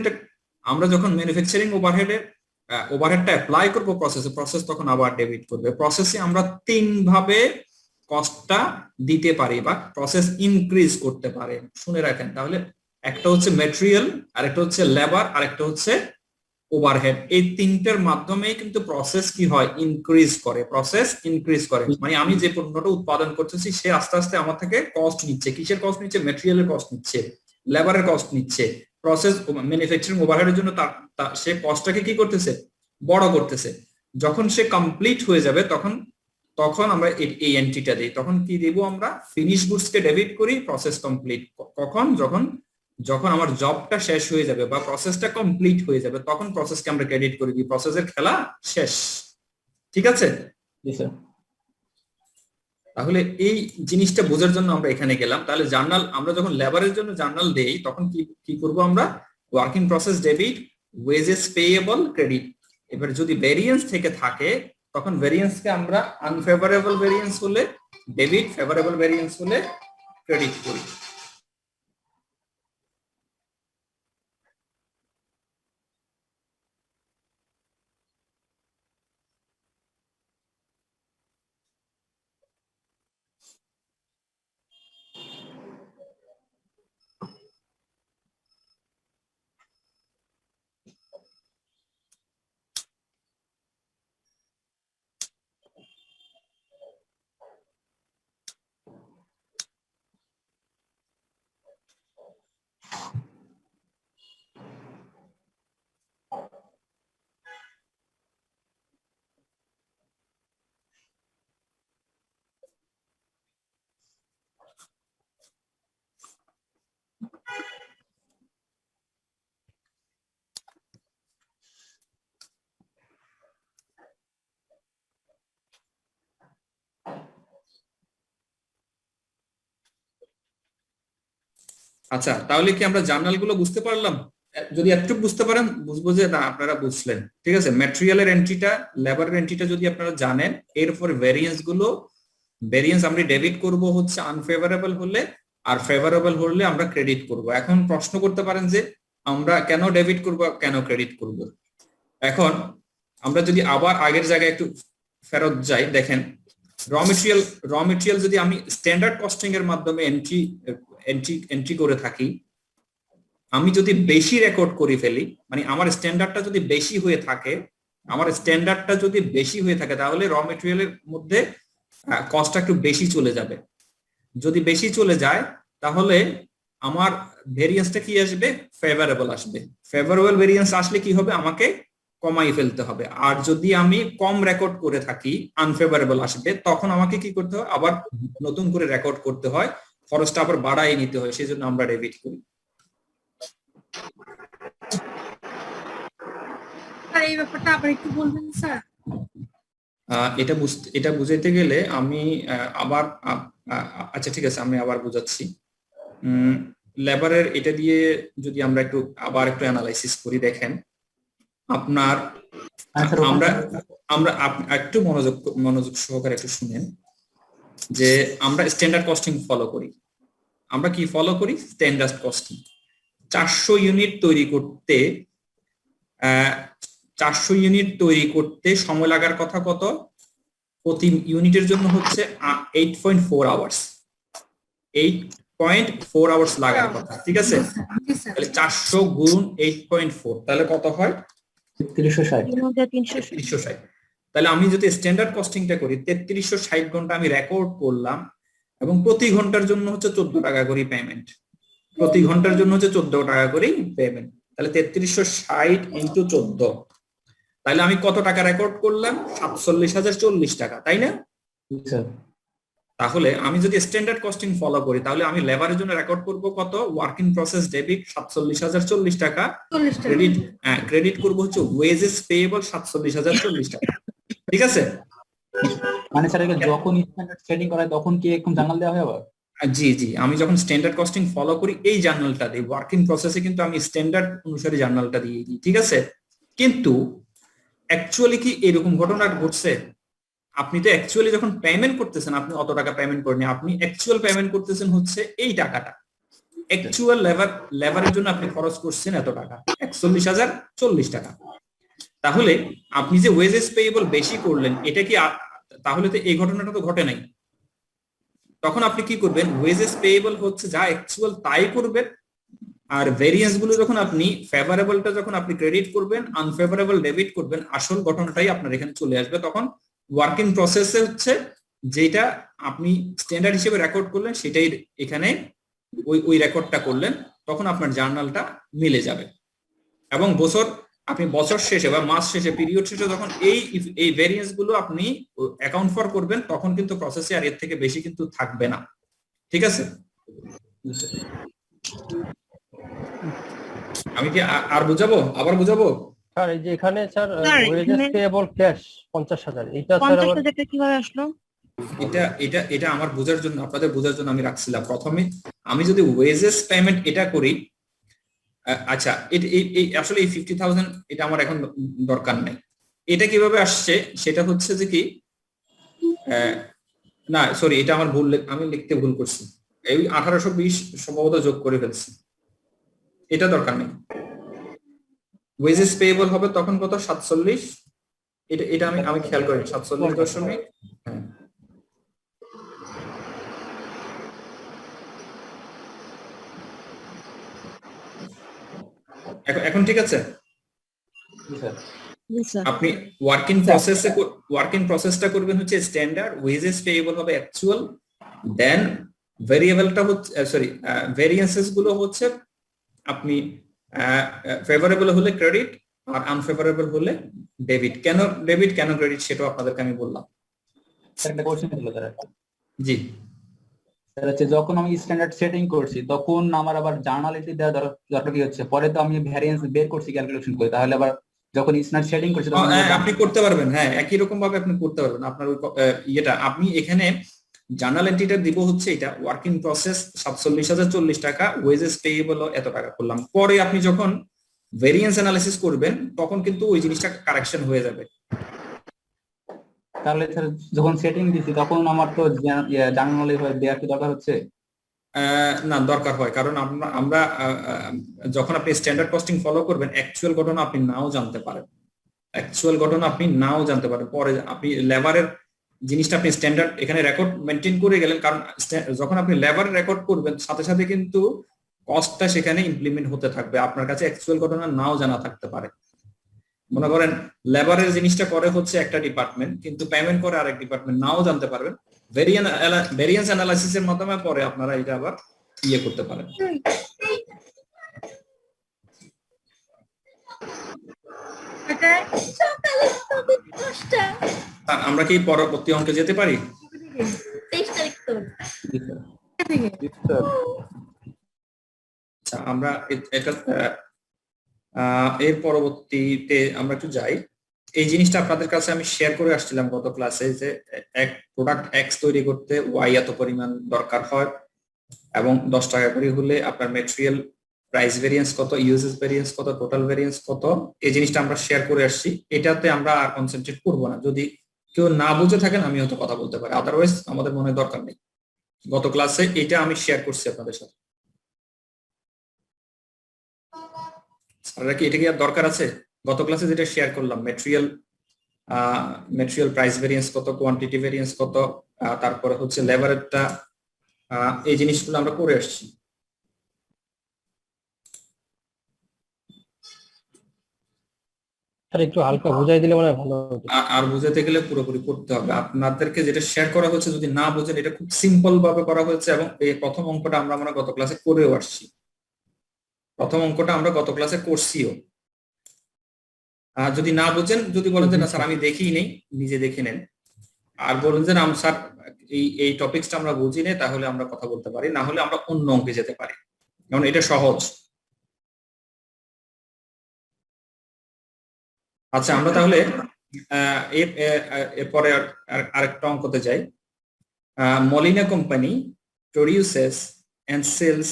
আমরা যখন ম্যানুফ্যাকচারিং ওভারহেডটা অ্যাপ্লাই করবো প্রসেস তখন আবার ডেবিট করবে প্রসেসে আমরা 3 ভাবে কস্টটা দিতে পারি বা প্রসেস ইনক্রিজ করতে পারে শুনে রাখেন তাহলে একটা হচ্ছে ম্যাটেরিয়াল আরেকটা হচ্ছে লেবার আরেকটা হচ্ছে ওভারহেড এই তিনটার মাধ্যমেই কিন্তু প্রসেস কি হয় ইনক্রিজ করে মানে আমি যে পণ্যটা উৎপাদন করতেছি সে আস্তে আস্তে আমার থেকে কস্ট নিচ্ছে কিসের কস্ট নিচ্ছে ম্যাটেরিয়ালের কস্ট নিচ্ছে লেবারের কস্ট নিচ্ছে প্রসেস ম্যানুফ্যাকচারিং ওভারহেডের জন্য সে কস্টটাকে কি করতেছে বড় করতেছে যখন সে কমপ্লিট হয়ে যাবে তখন আমরা এই এন্ট্রিটা দিই তখন কি দেব আমরা ফিনিশ গুডস কে ডেবিট করি প্রসেস কমপ্লিট কখন যখন আমার জবটা শেষ হয়ে যাবে বা প্রসেসটা কমপ্লিট হয়ে যাবে তখন প্রসেসকে আমরা ক্রেডিট করে দিই প্রসেসের খেলা শেষ ঠিক আছে জি স্যার। তাহলে এই জিনিসটা বোঝার জন্য আমরা এখানে গেলাম তাহলে জার্নাল আমরা যখন লেবারের জন্য জার্নাল দেই তখন কি করব আমরা working process debit wages payable credit এবার যদি ভেরিয়েন্স থেকে থাকে তখন ভেরিয়েন্সকে আমরা আনফেভারেবল ভেরিয়েন্স হলে ডেবিট ফেভারেবল ভেরিয়েন্স হলে ক্রেডিট করি আচ্ছা তাহলে কি আমরা জার্নাল গুলো বুঝতে পারলাম যদি একটু বুঝতে পারেন বুঝবো যে না আপনারা বুঝলেন ঠিক আছে ম্যাটেরিয়ালের এন্ট্রিটা লেবারের এন্ট্রিটা যদি আপনারা জানেন এরপর ভেরিয়েন্স আমরা ডেবিট করব হচ্ছে আনফেভারেবল হলে আর ফেভারেবল হলে আমরা ক্রেডিট করব এখন প্রশ্ন করতে পারেন যে আমরা কেন ডেবিট করব কেন ক্রেডিট করব? এখন আমরা যদি আবার আগের জায়গায় একটু ফেরত যাই, দেখেন র মেটেরিয়াল যদি আমি স্ট্যান্ডার্ড কস্টিং এর মাধ্যমে এন্ট্রি করে থাকি, আমি যদি বেশি রেকর্ড করে ফেলি, মানে আমার স্ট্যান্ডার্ডটা যদি বেশি হয়ে থাকে, তাহলে র মেটেরিয়ালের মধ্যে কস্টটা একটু বেশি চলে যাবে। যদি বেশি চলে যায় তাহলে আমার ভেরিয়েন্সটা কি আসবে? ফেভারেবল আসবে। ফেভারেবল ভেরিয়েন্স আসলে কি হবে? আমাকে কমাই ফেলতে হবে। আর যদি আমি কম রেকর্ড করে থাকি, আনফেভারেবল আসবে, তখন আমাকে কি করতে হয়? আবার নতুন করে রেকর্ড করতে হয়, খরচটা আবার বাড়াই নিতে হয়, সেই জন্য আমরা ডেবিট করি। স্যার এই ব্যাপারটা আবার একটু বলবেন স্যার? এটা বুঝাইতে গেলে আমি আবার আচ্ছা ঠিক আছে, আমি আবার বুঝাচ্ছি। লেবারের এটা দিয়ে যদি আমরা একটু অ্যানালাইসিস করি, দেখেন আপনার আমরা একটু মনোযোগ সহকারে একটু শুনেন যে আমরা স্ট্যান্ডার্ড কস্টিং ফলো করি। আমরা কি ফলো করি? Standard costing. 400 ইউনিট তৈরি করতে সময় লাগার কথা কত? প্রতি ইউনিটের জন্য হচ্ছে 8.4 আওয়ার্স। 8.4 আওয়ার্স লাগার কথা, ঠিক আছে? তাহলে 400 গুণ 8.4 তাহলে কত হয়? 3360। তাহলে আমি যদি স্ট্যান্ডার্ড কস্টিংটা করি, 3360 ঘন্টা আমি রেকর্ড করলাম এবং প্রতি ঘন্টার জন্য হচ্ছে 14 টাকা করে পেমেন্ট। তাহলে 3360 ইনটু 14, তাহলে আমি কত টাকা রেকর্ড করলাম? 47,040 টাকা, তাই না? তাহলে আমি যদি স্ট্যান্ডার্ড কস্টিং ফলো করি, তাহলে আমি লেবারের জন্য রেকর্ড করব কত? ওয়ার্ক ইন প্রসেস ডেবিট 47,040 টাকা, ক্রেডিট করব হচ্ছে ওয়েজেস পেয়েবল 47,040 টাকা, ঠিক আছে? মানে স্যার যখন স্ট্যান্ডার্ড সেটিং করা হয় তখন কি এরকম জার্নাল দেওয়া হয় আবার? জি, আমি যখন স্ট্যান্ডার্ড কস্টিং ফলো করি এই জার্নালটা দিই। ওয়ার্ক ইন প্রসেসে কিন্তু আমি স্ট্যান্ডার্ড অনুসারে জার্নালটা দিয়ে দিই, ঠিক আছে? কিন্তু অ্যাকচুয়ালি কি এরকম ঘটনা ঘটছে? আপনি তো অ্যাকচুয়ালি যখন পেমেন্ট করতেছেন, আপনি অত টাকা পেমেন্ট করেন, আপনি অ্যাকচুয়াল পেমেন্ট করতেছেন হচ্ছে এই টাকাটা। অ্যাকচুয়াল লেবারের জন্য আপনি খরচ করছেন এত টাকা, 41,040 টাকা। তাহলে আপনি যে ওয়েজেস পেয়েবল বেশি করলেন, এটা কি তাহলে তো এই ঘটনাটা তো ঘটে নাই। তখন আপনি কি করবেন? ওয়েজেস পেয়েবল হচ্ছে যা অ্যাকচুয়াল তাই করবেন, আর ভেরিয়েন্স গুলো যখন আপনি ফেভারেবলটা যখন আপনি ক্রেডিট করবেন, আনফেভারেবল ডেবিট করবেন, আসল ঘটনাটাই আপনার এখানে চলে আসবে। তখন ওয়ার্ক ইন প্রসেসে হচ্ছে যেটা আপনি স্ট্যান্ডার্ড হিসেবে রেকর্ড করলেন সেটাই এখানে ওই রেকর্ডটা করলেন, তখন আপনার জার্নালটা মিলে যাবে। এবং আপনি বছর শেষে বা মাস শেষে, পিরিয়ড শেষে যখন এই ভেরিয়েন্স গুলো আপনি অ্যাকাউন্ট ফর করবেন, তখন কিন্তু প্রসেসে আর এর থেকে বেশি কিন্তু থাকবে না, ঠিক আছে? আমি কি আর আবার বুঝাবো? স্যার এই যে এখানে স্যার স্যার, ওয়েজেস এখানে- পেয়েবল ক্যাশ 50,000, এটা স্যার আবার 50,000 কিভাবে আসলো? এটা আমার বোঝার জন্য, আপনাদের বোঝার জন্য আমি রাখছিলাম। প্রথমে আমি যদি ওয়েজেস পেমেন্ট এটা করি, আচ্ছা আসলে এই 50,000 এটা আমার এখন দরকার নাই। এটা কিভাবে আসছে সেটা হচ্ছে যে কি, না সরি, এটা আমার আমি লিখতে ভুল করছি। এই 1820 সম্ভবত যোগ করে ফেলছি, এটা দরকার নেই। ওয়েজেস পেয়েবল হবে তখন কত? 47। এটা আমি খেয়াল করি 47., হ্যাঁ। এখন ঠিক আছে? আপনি ওয়ার্ক ইন প্রসেসটা করবেন হচ্ছে স্ট্যান্ডার্ড, ওয়েজেস পেয়েবল হবে অ্যাকচুয়াল, দেন ভেরিয়েবলটা হচ্ছে ভেরিয়েন্সেস গুলো হচ্ছে আপনি ফেভারেবল হলে ক্রেডিট আর আনফেভারেবল হলে ডেবিট। কেন ডেবিট কেন ক্রেডিট সেটাও আপনাদেরকে আমি বললাম। একটা কোশ্চেন ছিল স্যার। জি স্যার হচ্ছে যখন আমি স্ট্যান্ডার্ড সেটিং করছি তখন আমার আবার জার্নালিটি দেওয়া দরকার কি হচ্ছে? পরে তো আমি ভ্যারিয়েন্স বের করছি ক্যালকুলেশন করে, তাহলে আবার যখন স্ট্যান্ডার্ড সেটিং করছি তখন আপনি করতে পারবেন, হ্যাঁ একই রকম ভাবে আপনি করতে পারবেন। আপনার ওই ইয়েটা আপনি এখানে জার্নাল এন্ট্রিটা দিব হচ্ছে এটা ওয়ার্ক ইন প্রসেস 47,040 টাকা, ওয়েজেস পেয়েবল এত টাকা করলাম। পরে আপনি যখন ভেরিয়েন্স অ্যানালিসিস করবেন তখন কিন্তু ওই জিনিসটা কারেকশন হয়ে যাবে। তাহলে স্যার যখন সেটিং দিছি তখন আমার তো জার্নাল দেওয়ার কি দরকার হচ্ছে? না, দরকার হয়, কারণ আমরা যখন আপনি স্ট্যান্ডার্ড কস্টিং ফলো করবেন, অ্যাকচুয়াল ঘটনা আপনি নাও জানতে পারেন, পরে আপনি লেবারের জিনিসটা আপনি স্ট্যান্ডার্ড এখানে রেকর্ড মেনটেন করে গেলেন, কারণ যখন আপনি লেবার রেকর্ড করবেন সাথে সাথে কিন্তু কস্টটা সেখানে ইমপ্লিমেন্ট হতে থাকবে, আপনার কাছে অ্যাকচুয়াল ঘটনা নাও জানা থাকতে পারে। মনে করেন লেবারের জিনিসটা করে হচ্ছে একটা ডিপার্টমেন্ট, কিন্তু পেমেন্ট করে আরেক ডিপার্টমেন্ট, নাও জানতে পারবেন। ভেরিয়েন্স অ্যানালাইসিসের মাধ্যমে পরে আপনারা এটা আবার ইয়ে করতে পারেন। আমরা কি পরবর্তী অঙ্কে যেতে পারি? আচ্ছা, আমরা এটা এর পরবর্তীতে আমরা একটু যাই। এই জিনিসটা আপনাদের কাছে আমি শেয়ার করে আসছিলাম গত ক্লাসে, যে এক প্রোডাক্ট এক্স তৈরি করতে ওয়াই এত পরিমাণ দরকার হয়, এবং 10 টাকা করে হলে আপনার ম্যাটেরিয়াল প্রাইস ভেরিয়েন্স কত, ইউজেস ভেরিয়েন্স কত, টোটাল ভেরিয়েন্স কত, এই জিনিসটা আমরা শেয়ার করে আসছি। এটাতে আমরা আর কনসেন্ট্রেট করবো না, যদি কেউ না বুঝে থাকেন আমি হয়তো কথা বলতে পারি, আদারওয়াইজ আমাদের মনে দরকার নেই। গত ক্লাসে এটা আমি শেয়ার করছি আপনাদের সাথে। স্যাররা কি এটা কি আর দরকার আছে? গত ক্লাসে যেটা শেয়ার করলাম, ম্যাটেরিয়াল প্রাইস ভেরিয়েন্স কত, কোয়ান্টিটি ভেরিয়েন্স কত, তারপরে হচ্ছে লেবারেরটা, এই জিনিসগুলো আমরা করে আসছি। স্যার একটু হালকা বুঝাই দিলে মনে হয় ভালো হতো। আর বুঝাতে গেলে পুরোপুরি করতে হবে। আপনাদেরকে যেটা শেয়ার করা হয়েছে যদি না বুঝেন, এটা খুব সিম্পল ভাবে করা হয়েছে, এবং এই প্রথম অঙ্কটা আমরা গত ক্লাসে করেও আসছি। প্রথম অঙ্কটা আমরা গত ক্লাসে করছিও। যদি না বুঝেন, যদি বলেন যে না স্যার আমি দেখিই নেই, নিজে দেখে নেন, আর বলেন যে না স্যার এই টপিকসটা আমরা বুঝি নেই, তাহলে আমরা কথা বলতে পারি, না হলে আমরা অন্য অঙ্কে যেতে পারি, কারণ এটা সহজ। আচ্ছা, আমরা তাহলে এরপরে আরেকটা অঙ্কতে যাই। Molina company produces and sells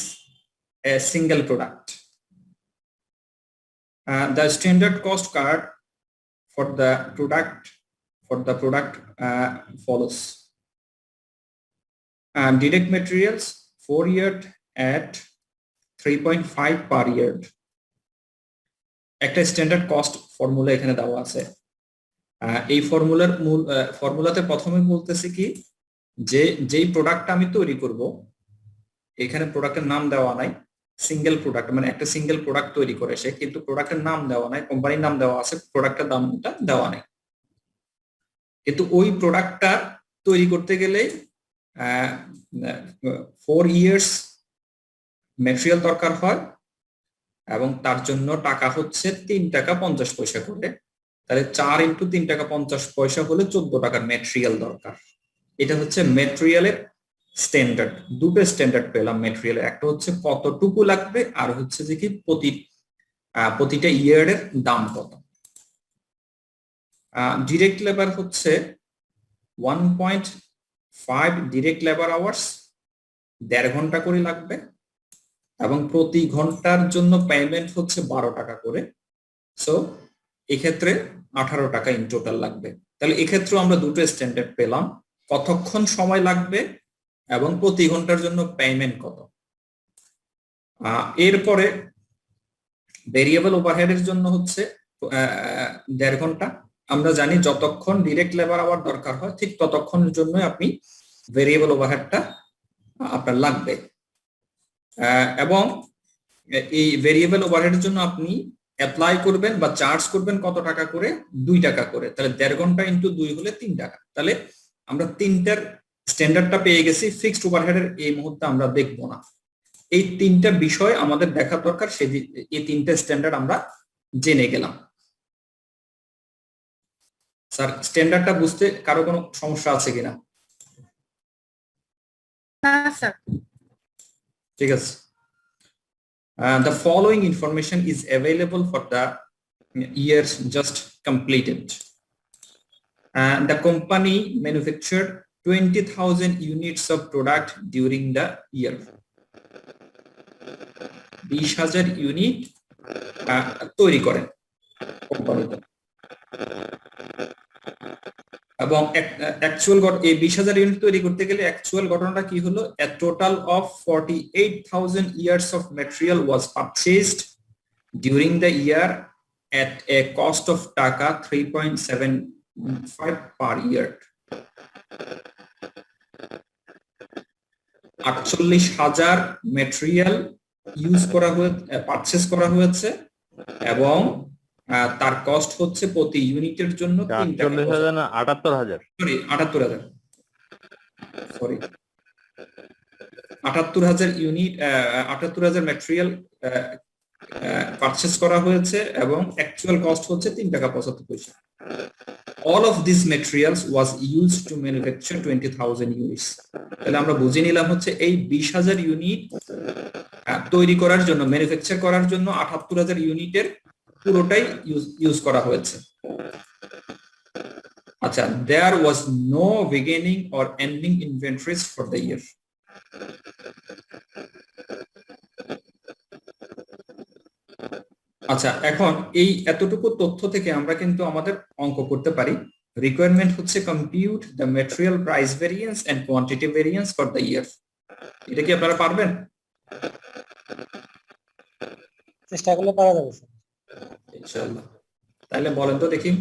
a single product. The standard cost card for the product follows. Direct materials 4 yard at 3.5 per yard. একটা স্ট্যান্ডার্ড কস্ট ফর্মুলা এখানে দেওয়া আছে। এই ফর্মুলাতে প্রথমে বলতেছি কি, যে যেই প্রোডাক্টটা আমি তৈরি করব, এখানে প্রোডাক্টের নাম দেওয়া নাই, সিঙ্গেল প্রোডাক্ট মানে একটা সিঙ্গেল প্রোডাক্ট তৈরি করে সে, কিন্তু প্রোডাক্টের নাম দেওয়া নাই, কোম্পানির নাম দেওয়া আছে, প্রোডাক্টের দামটা দেওয়া নাই। কিন্তু ওই প্রোডাক্টটা তৈরি করতে গেলে 4 years ম্যাটেরিয়াল দরকার হয়, এবং তার জন্য টাকা হচ্ছে 3 টাকা 50 পয়সা করে। তাহলে 4 × 3 টাকা 50 পয়সা হলে 14 টাকার ম্যাটেরিয়াল দরকার। এটা হচ্ছে ম্যাটেরিয়ালের স্ট্যান্ডার্ড। দুটো স্ট্যান্ডার্ড পেলাম ম্যাটেরিয়ালের, একটা হচ্ছে কতটুকু লাগবে, আর হচ্ছে যে কি প্রতিটা ইয়ারের দাম কত। ডিরেক্ট লেবার হচ্ছে 1.5 ডিরেক্ট লেবার আওয়ার্স, 1.5 ঘন্টা করে লাগবে, এবং প্রতি ঘন্টার জন্য পেমেন্ট হচ্ছে 12 টাকা করে। সো এক্ষেত্রে 18 টাকা ইন টোটাল লাগবে। তাহলে এক্ষেত্রে আমরা দুটো স্ট্যান্ডার্ড পেলাম, কতক্ষণ সময় লাগবে এবং প্রতি ঘন্টার জন্য পেমেন্ট কত। এরপরে ভেরিয়েবল ওভারহেডের জন্য হচ্ছে 1.5 ঘন্টা। আমরা জানি যতক্ষণ ডিরেক্ট লেবার আওয়ার দরকার হয়, ঠিক ততক্ষণের জন্য আপনি ভেরিয়েবল ওভারহেডটা আপনার লাগবে। এবং এই ভেরিয়েবল ওভারহেডের জন্য আপনি অ্যাপ্লাই করবেন বা চার্জ করবেন কত টাকা করে, 2 টাকা করে। তাহলে 1.5 ঘন্টা ইন্টু 2 হলে 3 টাকা। তাহলে আমরা 3টার স্ট্যান্ডার্ডটা পেয়ে গেছি। ফিক্সড ওভারহেডের এই মুহূর্তে আমরা দেখবো না। এই 3টা বিষয় আমাদের দেখা দরকার, এই 3টা স্ট্যান্ডার্ড আমরা জেনে গেলাম। স্যার স্ট্যান্ডার্ডটা বুঝতে কারো কোনো সমস্যা আছে কিনা? না স্যার। ঠিক আছে। The following information is available for the years just completed. The company manufactured 20,000 units of product during the year. 20,000 unit তৈরি করেন কোম্পানিতে। এবং অ্যাকচুয়াল এই 20,000 ইউনিট তৈরি করতে গেলে অ্যাকচুয়াল ঘটনাটা কি হলো, a total of 48,000 years of material was purchased during the year at a cost of টাকা 3.75 per year. 48,000 মেটেরিয়াল ইউজ করা হয়েছে, পারচেজ করা হয়েছে এবং তার কস্ট হচ্ছে প্রতি ইউনিটের জন্য 3 টাকা। 48,000 না 78,000? Sorry 78,000, sorry 78,000 unit, 78,000 material purchase করা হয়েছে এবং অ্যাকচুয়াল কস্ট হচ্ছে 3 টাকা 75 পয়সা। All of these materials was used to manufacture 20,000 units. তাহলে আমরা বুঝে নিলাম হচ্ছে এই 20,000 ইউনিট তৈরি করার জন্য, ম্যানুফ্যাকচার করার জন্য 78,000 ইউনিটের পুরোটাই ইউজ করা হয়েছে। আচ্ছা, there was no beginning or ending inventories for the year. আচ্ছা, এখন এই এতটুকু তথ্য থেকে আমরা কিন্তু আমাদের অঙ্ক করতে পারি। রিকোয়ারমেন্ট হচ্ছে compute the material price variance and quantity variance for the year. এটা কি আপনারা পারবেন? চেষ্টা করলে পারা যাবে স্যার, ইনশাআল্লাহ। তাহলে বলেন তো দেখি,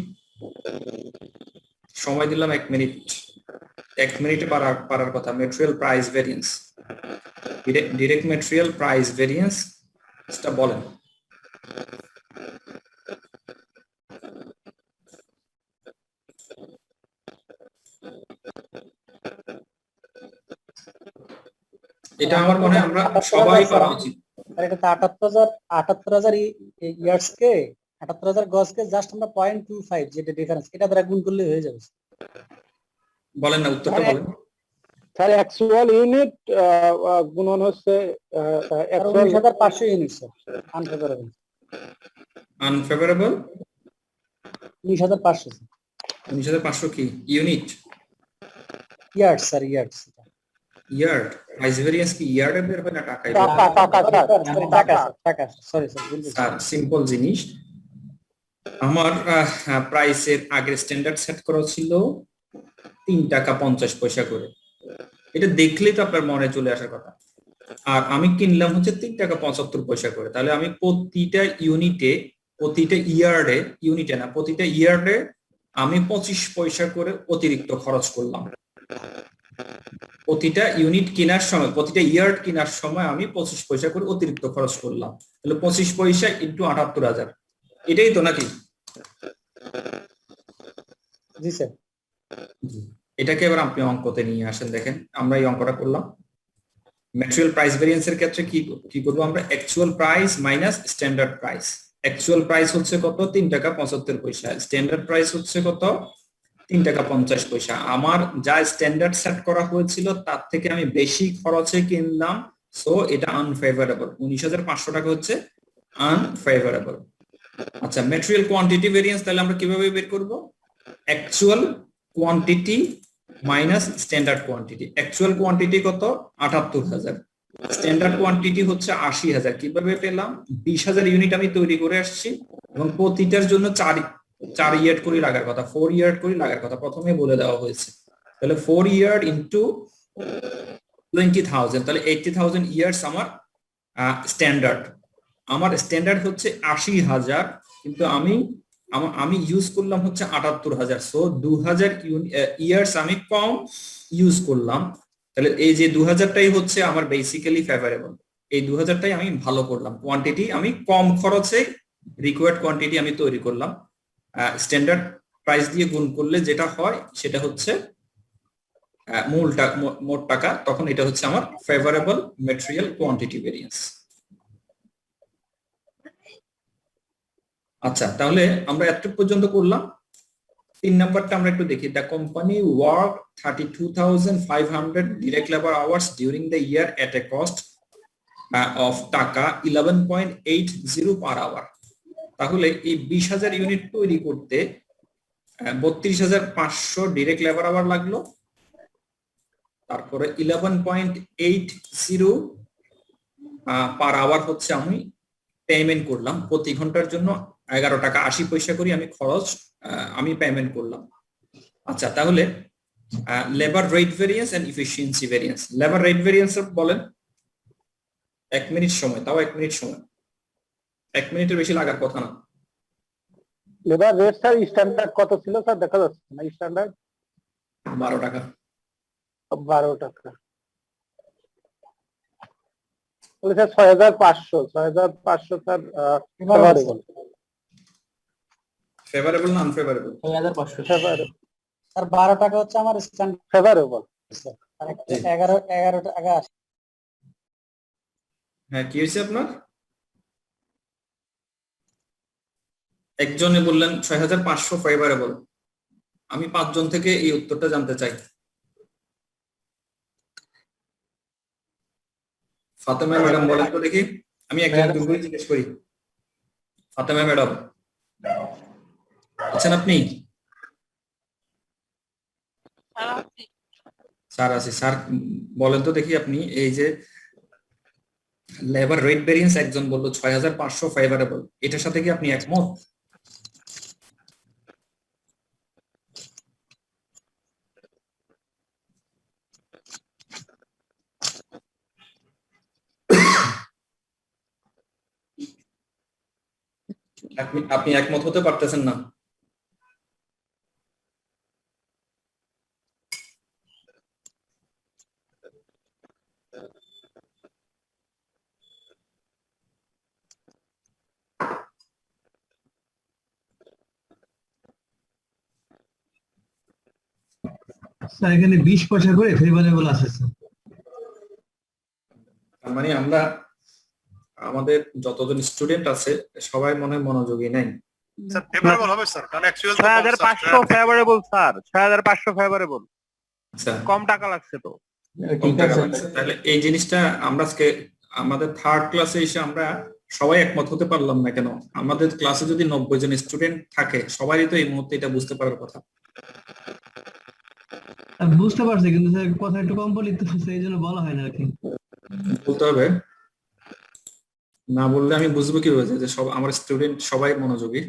সময় দিলাম 1 মিনিট। 1 মিনিটে পারার কথা। Material price variance, direct material price variance এটা বলেন। এটা আমার মনে হয় আমরা সবাই পারা উচিত। আর এটা তো 78,000 ইয়ার্স কে 78,000 গজ কে জাস্ট আমরা 0.25 যেটা ডিফারেন্স, এটা দ্বারা গুণ করলে হয়ে যাবে। বলেন না, উত্তরটা বলেন। স্যার অ্যাকচুয়াল ইউনিট গুণন হচ্ছে 19,500 ইউনিট স্যার। আনফেভারেবল আনফেভারেবল 19,500 19,500 কি unit? Years sir, years. Yard price variance কি ইয়ার্ডে বের হয় না টাকায়? টাকা সরি স্যার, সিম্পল জিনিস। আমার প্রাইসের আগের স্ট্যান্ডার্ড সেট করা ছিল 3 টাকা 50 পয়সা করে। এটা দেখলেই তো আপনার মনে চলে আসার কথা। আর আমি কিনলাম হচ্ছে 3 টাকা 75 পয়সা করে। তাহলে আমি প্রতিটা ইউনিটে, প্রতিটা ইয়ার্ডে, ইউনিটে না প্রতিটা ইয়ার্ডে আমি 25 পয়সা করে অতিরিক্ত খরচ করলাম। প্রতিটা ইউনিট কেনার সময়, প্রতিটা ইয়ার্ড কেনার সময় আমি 25 পয়সা করে অতিরিক্ত খরচ করলাম। তাহলে 25 পয়সা ইন্টু 78,000, এটাই তো নাকি? জি স্যার। এটাকে এবার আপনি অঙ্কতে নিয়ে আসেন। দেখেন আমরা এই অঙ্কটা করলাম। ম্যাটেরিয়াল প্রাইস ভেরিয়েন্সের ক্ষেত্রে কি করব আমরা? Actual price minus standard price. Actual price হচ্ছে কত? 3 টাকা 75 পয়সা। স্ট্যান্ডার্ড প্রাইস হচ্ছে কত? 3 টাকা 50 পয়সা। আমার যা স্ট্যান্ডার্ড সেট করা হয়েছিল তার থেকে আমি বেশি খরচে কিনলাম, সো এটা আনফেভারেবল। 19,500 টাকা হচ্ছে আনফেভারেবল। আচ্ছা, ম্যাটেরিয়াল কোয়ান্টিটি ভেরিয়েন্স তাহলে আমরা কিভাবে বের করব? Actual quantity minus standard quantity. Actual quantity কত? 78,000। স্ট্যান্ডার্ড কোয়ান্টিটি হচ্ছে 80,000। কিভাবে পেলাম? 20,000 ইউনিট আমি তৈরি করে আসছি এবং প্রতিটার জন্য 4 ইয়ার্ড করে লাগার কথা, 4 ইয়ার্ড করে লাগার কথা প্রথমে বলে দেওয়া হয়েছে। তাহলে 4 ইয়ার্ড ইন্টু 20,000, তাহলে 80,000 ইয়ার্স আমার স্ট্যান্ডার্ড। আমার স্ট্যান্ডার্ড হচ্ছে 80,000, কিন্তু আমি ইউজ করলাম হচ্ছে 78,000। সো 2,000 ইয়ার্স আমি কম ইউজ করলাম। তাহলে এই যে 2,000টাই হচ্ছে আমার বেসিক্যালি ফেভারেবল। এই 2,000টাই আমি ভালো করলাম। কোয়ান্টিটি আমি কম খরচে রিকোয়ার্ড কোয়ান্টিটি আমি তৈরি করলাম। স্ট্যান্ডার্ড প্রাইস দিয়ে গুণ করলে যেটা হয় সেটা হচ্ছে মোট টাকা, তখন এটা হচ্ছে আমার ফেভারেবল ম্যাটেরিয়াল কোয়ান্টিটি ভেরিয়েন্স। আচ্ছা, তাহলে আমরা এতটুকু পর্যন্ত করলাম। 3 নাম্বারটা আমরা একটু দেখি। The company work 32,500 direct labour hours during the year at A cost of টাকা 11.80 পার আওয়ার। তাহলে এই 20,000 ইউনিট তৈরি করতে 32,500 ডিরেক্ট লেবার আওয়ার লাগলো। তারপরে 11.80 পার আওয়ার হচ্ছে আমি পেমেন্ট করলাম। প্রতি ঘন্টার জন্য 11 টাকা 80 পয়সা করে আমি খরচ আমি পেমেন্ট করলাম। আচ্ছা, তাহলে labour rate variance and efficiency variance. Labour rate variance বলেন 1 মিনিট সময়, তাও 1 মিনিট সময়, 1 মিনিটের বেশি লাগার কথা না। লেবার রেট স্যার স্ট্যান্ডার্ড কত ছিল স্যার দেখা যাচ্ছে না, স্ট্যান্ডার্ড 12 টাকা। 12 টাকা। তাহলে স্যার 6500 স্যার ফেভারেবল। ফেভারেবল না আনফেভারেবল? 6500 স্যার 12 টাকা হচ্ছে আমার স্ট্যান্ডার্ড, ফেভারেবল। আর একটা 11 টাকা আসে। হ্যাঁ, কি হয়েছে আপনার? একজনে বললেন 6500 ফেভারেবল। আমি 5 জন থেকে এই উত্তরটা জানতে চাই। ফাতেমা ম্যাডাম বলেন তো দেখি, আমি একজন করে জিজ্ঞেস করি। ফাতেমা ম্যাডাম আছেন আপনি? স্যার আছে। স্যার বলেন তো দেখি আপনি, এই যে লেবার রেট ভেরিয়েন্স একজন বললো 6500 ফেভারেবল, এটার সাথে কি আপনি একমত? আপনি একমত হতে পারতেছেন না? স্যার এখানে 20 পয়সা করে ফেভারেবল আছে স্যার। তার মানে আমরা আমাদের যতজন স্টুডেন্ট আছে সবাই মনে হয় মনোযোগী নাই। স্যার ফেভারেবল হবে স্যার, কারণ অ্যাকচুয়াল 6500 ফেভারেবল স্যার, 6500 ফেভারেবল। আচ্ছা, কম টাকা লাগছে তো। কম টাকা লাগছে। তাহলে এই জিনিসটা আমরা আজকে আমাদের থার্ড ক্লাসে এসে আমরা সবাই একমত হতে পারলাম না কেন? আমাদের ক্লাসে যদি 90 জন স্টুডেন্ট থাকে, সবারই তো এই মুহূর্তে এটা বুঝতে পারার কথা। বুঝতে পারছি, কিন্তু স্যার কথা একটু কম বলি তো, এই জন্য বলা হয় না আর কি। বলতে হবে, না বললে আমি বুঝবো কিভাবে যে সব আমার স্টুডেন্ট সবাই মনোযোগী?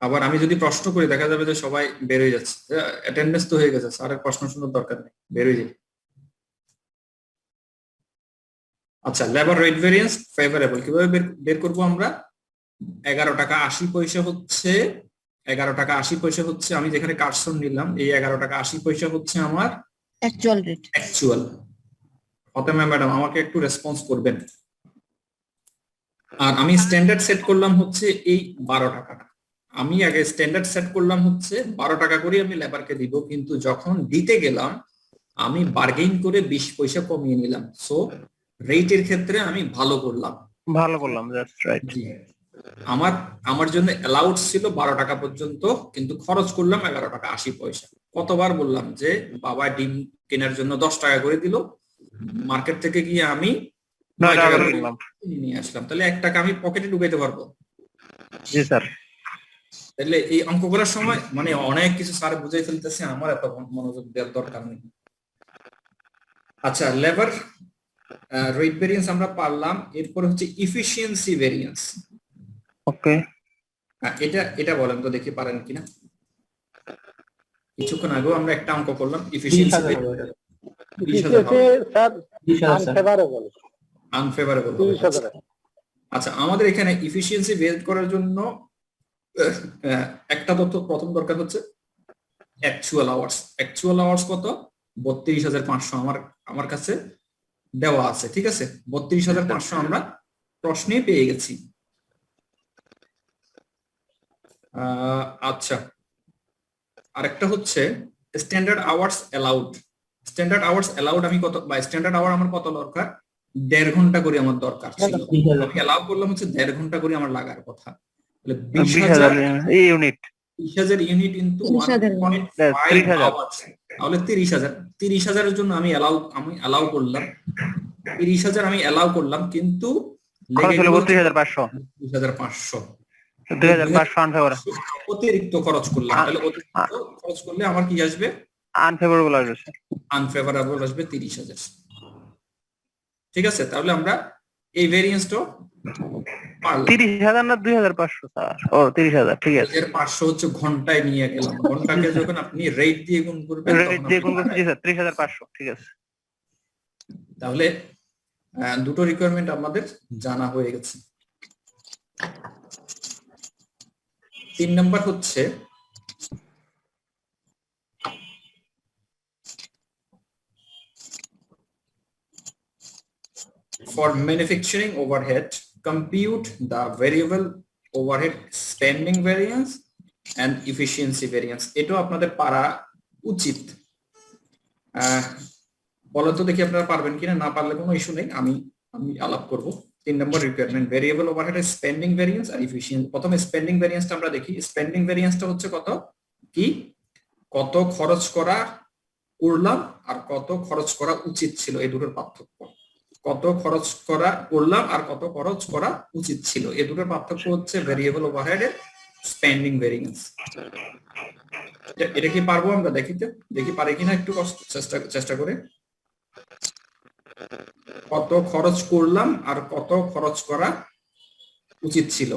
আবার আমি যদি প্রশ্ন করি দেখা যাবে যে সবাই বের হয়ে যাচ্ছে, অ্যাটেন্ডেন্স তো হয়ে গেছে, স্যারের প্রশ্ন শোনার দরকার নেই, বের হয়ে যায়। আচ্ছা, লেবার রেট ভেরিয়েন্স ফেভারেবল কিভাবে বের করবো আমরা? 11 টাকা 80 পয়সা হচ্ছে, 11 টাকা 80 পয়সা হচ্ছে, আমি যেখানে কার্সর নিলাম এই 11 টাকা 80 পয়সা হচ্ছে আমার Actual rate. Actual. Fatema madam আমাকে একটু রেসপন্স করবেন। আর আমি স্ট্যান্ডার্ড সেট করলাম হচ্ছে এই 12 টাকাটা। আমি আগে স্ট্যান্ডার্ড সেট করলাম হচ্ছে 12 টাকা করে আমি লেবারকে দিব, কিন্তু যখন দিতে গেলাম আমি বার্গেইন করে 20 পয়সা কমিয়ে নিলাম। সো রেটের ক্ষেত্রে আমি ভালো করলাম। ভালো বললাম, দ্যাটস রাইট। আমার জন্য অ্যালাউড ছিল 12 টাকা পর্যন্ত, কিন্তু খরচ করলাম 11 টাকা 80 পয়সা। কতবার বললাম যে বাবা ডিম কেনার জন্য 10 টাকা করে দিল, মার্কেট থেকে গিয়ে আমি 9 টাকা করে নিয়ে আসলাম, তাহলে 1 টাকা আমি পকেটে ঢুকাইতে পারবো। জি স্যার। তাহলে এই অঙ্ক করার সময় মানে অনেক কিছু স্যার বুঝাই ফেলতেছে, আমার এত মনোযোগ দেওয়ার দরকার নেই। আচ্ছা, লেবার রেট ভেরিয়েন্স আমরা পারলাম, এরপর হচ্ছে ইফিসিয়েন্সি ভেরিয়েন্স। ওকে, এটা বলেন তো দেখি পারেন কিনা। কিছুক্ষণ আগেও আমরা একটা অঙ্ক করলাম efficiency variance. Sir 20,000 sir. Unfavourable. Unfavourable. 30,000। আচ্ছা, আমাদের এখানে ইফিসিয়েন্সি বের করার জন্য একটা তথ্য প্রথম দরকার হচ্ছে অ্যাকচুয়াল আওয়ার্স। অ্যাকচুয়াল আওয়ার্স কত? 32,500 আমার কাছে দেওয়া আছে, ঠিক আছে? 32,500 আমরা প্রশ্নে পেয়ে গেছি। আচ্ছা, আরেকটা হচ্ছে standard hours allowed. Standard hours allowed আমি কত, বা স্ট্যান্ডার্ড আওয়ার আমার কত দরকার? 1.5 ঘন্টা করে আমার দরকার ছিল। আমি অ্যালাউ করলাম হচ্ছে 1.5 ঘন্টা করে আমার লাগার কথা। তাহলে 20,000 ইউনিট 20,000 ইউনিট ইনটু 1.5 আওয়ার্স, তাহলে 30,000। 30,000 এর জন্য আমি অ্যালাউ করলাম 30,000 আমি অ্যালাউ করলাম, কিন্তু খরচ হলো 32,500। 32,500 2,500 আনফেভারেবল। অতিরিক্ত খরচ করলাম, তাহলে অতিরিক্ত খরচ করলে আমার কি আসবে? আনফেভারেবল আসবে। আনফেভারেবল আসবে 30,000। ঠিক আছে, তাহলে আমরা এই ভেরিয়েন্সটা 30,000 না 2,500 স্যার? ও 30,000, ঠিক আছে। 500 হচ্ছে ঘন্টায় নিয়ে গেলাম, ঘন্টাকে যখন আপনি রেট দিয়ে গুণ করবেন রেট দিয়ে কোন করতে, জি স্যার 30,500, ঠিক আছে। তাহলে দুটো রিকোয়ারমেন্ট আমাদের জানা হয়ে গেছে। 3 নাম্বার হচ্ছে for manufacturing overhead compute the variable overhead spending variance and efficiency variance। এটাও আপনাদের পারা উচিত। বলো তো দেখি আপনারা পারবেন কিনা, না পারলে কোনো ইস্যু নেই, আমি আলাপ করব। 3 নম্বর requirement variable overhead spending variance আর এফিশিয়েন্সি। প্রথমে স্পেন্ডিং ভেরিয়েন্সটা আমরা দেখি। স্পেন্ডিং ভেরিয়েন্সটা হচ্ছে কত খরচ করা করলাম আর কত খরচ করা উচিত ছিল, এই দুটোর পার্থক্য। কত খরচ করলাম আর কত খরচ করা উচিত ছিল, এই দুটোর পার্থক্য হচ্ছে ভেরিয়েবল ওভারহেড এর স্পেন্ডিং ভেরিয়েন্স। এটা কি পারবো আমরা? দেখি পারি কিনা, একটু চেষ্টা করে। কত খরচ করলাম আর কত খরচ করা উচিত ছিল।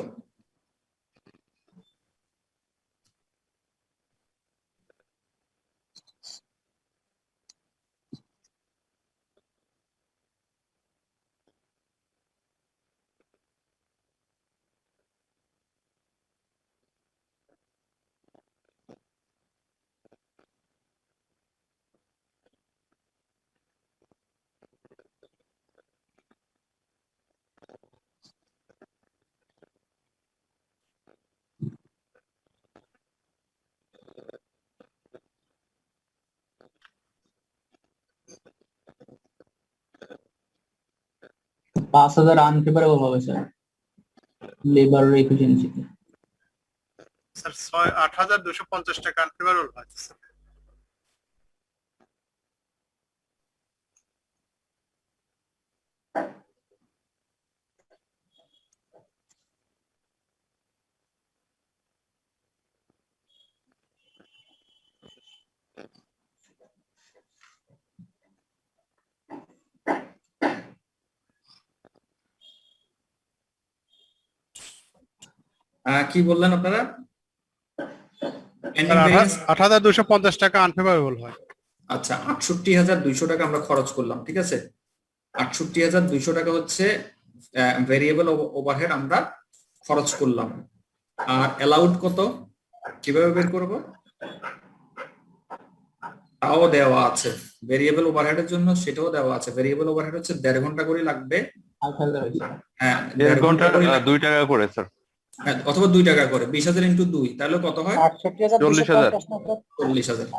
পাঁচ হাজার আনফেভারেবল হবে স্যার লেবার এফিসিয়েন্সিতে। স্যার 8,250 টাকা আনফেভারেবল আছে স্যার। কি বললেন আপনারা? 8,250 টাকা আনফেভারেবল হয়। আচ্ছা, 68,200 টাকা আমরা খরচ করলাম, ঠিক আছে। 68,200 টাকা হচ্ছে ভেরিয়েবল ওভারহেড আমরা খরচ করলাম। আর অ্যালাউড কত, কিভাবে বের করব? তাও দেওয়া আছে ভেরিয়েবল ওভারহেডের জন্য, সেটাও দেওয়া আছে। ভেরিয়েবল ওভারহেড হচ্ছে 1.5 ঘন্টা করে লাগবে। হ্যাঁ, 1.5 ঘন্টা 2 টাকা করে স্যার, অথবা 2 টাকা করে। 20,000 ইন্টু 2 তাহলে কত হয়? 68,250 40,000।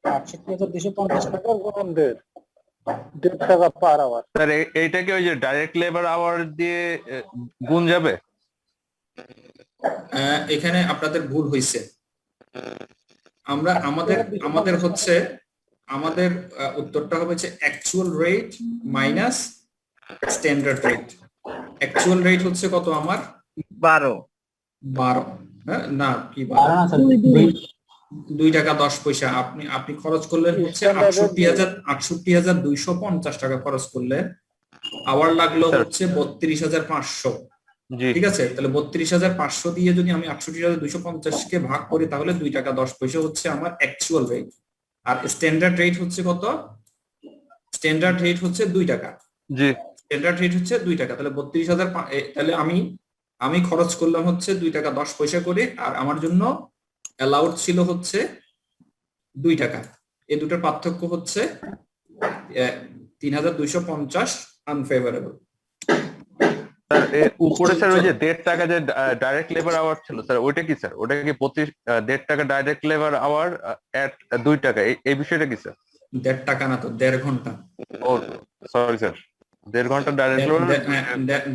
68,250 টাকা গুণন 1.5 টাকা পার আওয়ার। স্যার এইটা কি ওই যে ডাইরেক্ট লেবার আওয়ার দিয়ে গুণ যাবে? এখানে আপনাদের ভুল হয়েছে। আমাদের উত্তরটা হবে যে actual rate minus standard rate. Actual rate হচ্ছে কত আমার? 12। হ্যাঁ না, কি 2 টাকা 10 পয়সা। আপনি খরচ করলেন হচ্ছে 68,250 টাকা খরচ করলেন। আওয়ার লাগলো হচ্ছে 32,500। ঠিক আছে, তাহলে 32,500 দিয়ে যদি আমি 68,250 কে ভাগ করি তাহলে 2 টাকা 10 পয়সা হচ্ছে আমার অ্যাকচুয়াল রেট। আর স্ট্যান্ডার্ড রেট হচ্ছে কত? স্ট্যান্ডার্ড রেট হচ্ছে 2 টাকা। জি, স্ট্যান্ডার্ড রেট হচ্ছে 2 টাকা। তাহলে 32,000, তাহলে আমি খরচ করলাম হচ্ছে 2 টাকা 10 পয়সা করে, আর আমার জন্য অ্যালাউড ছিল হচ্ছে 2 টাকা। এই দুটোর পার্থক্য হচ্ছে 3,250 আনফেভারেবল। উপরে স্যার ওই যে 1.5 টাকা যে ডাইরেক্ট লেবার আওয়ার ছিল স্যার, ওইটা কি স্যার? ওটা কি 1.5 টাকা ডাইরেক্ট লেবার আওয়ার এট 2 টাকা, এই বিষয়টা কি স্যার? 1.5 টাকা না তো, 1.5 ঘন্টা। ও সরি স্যার, 1.5 ঘন্টা ডাইরেক্ট লেবার,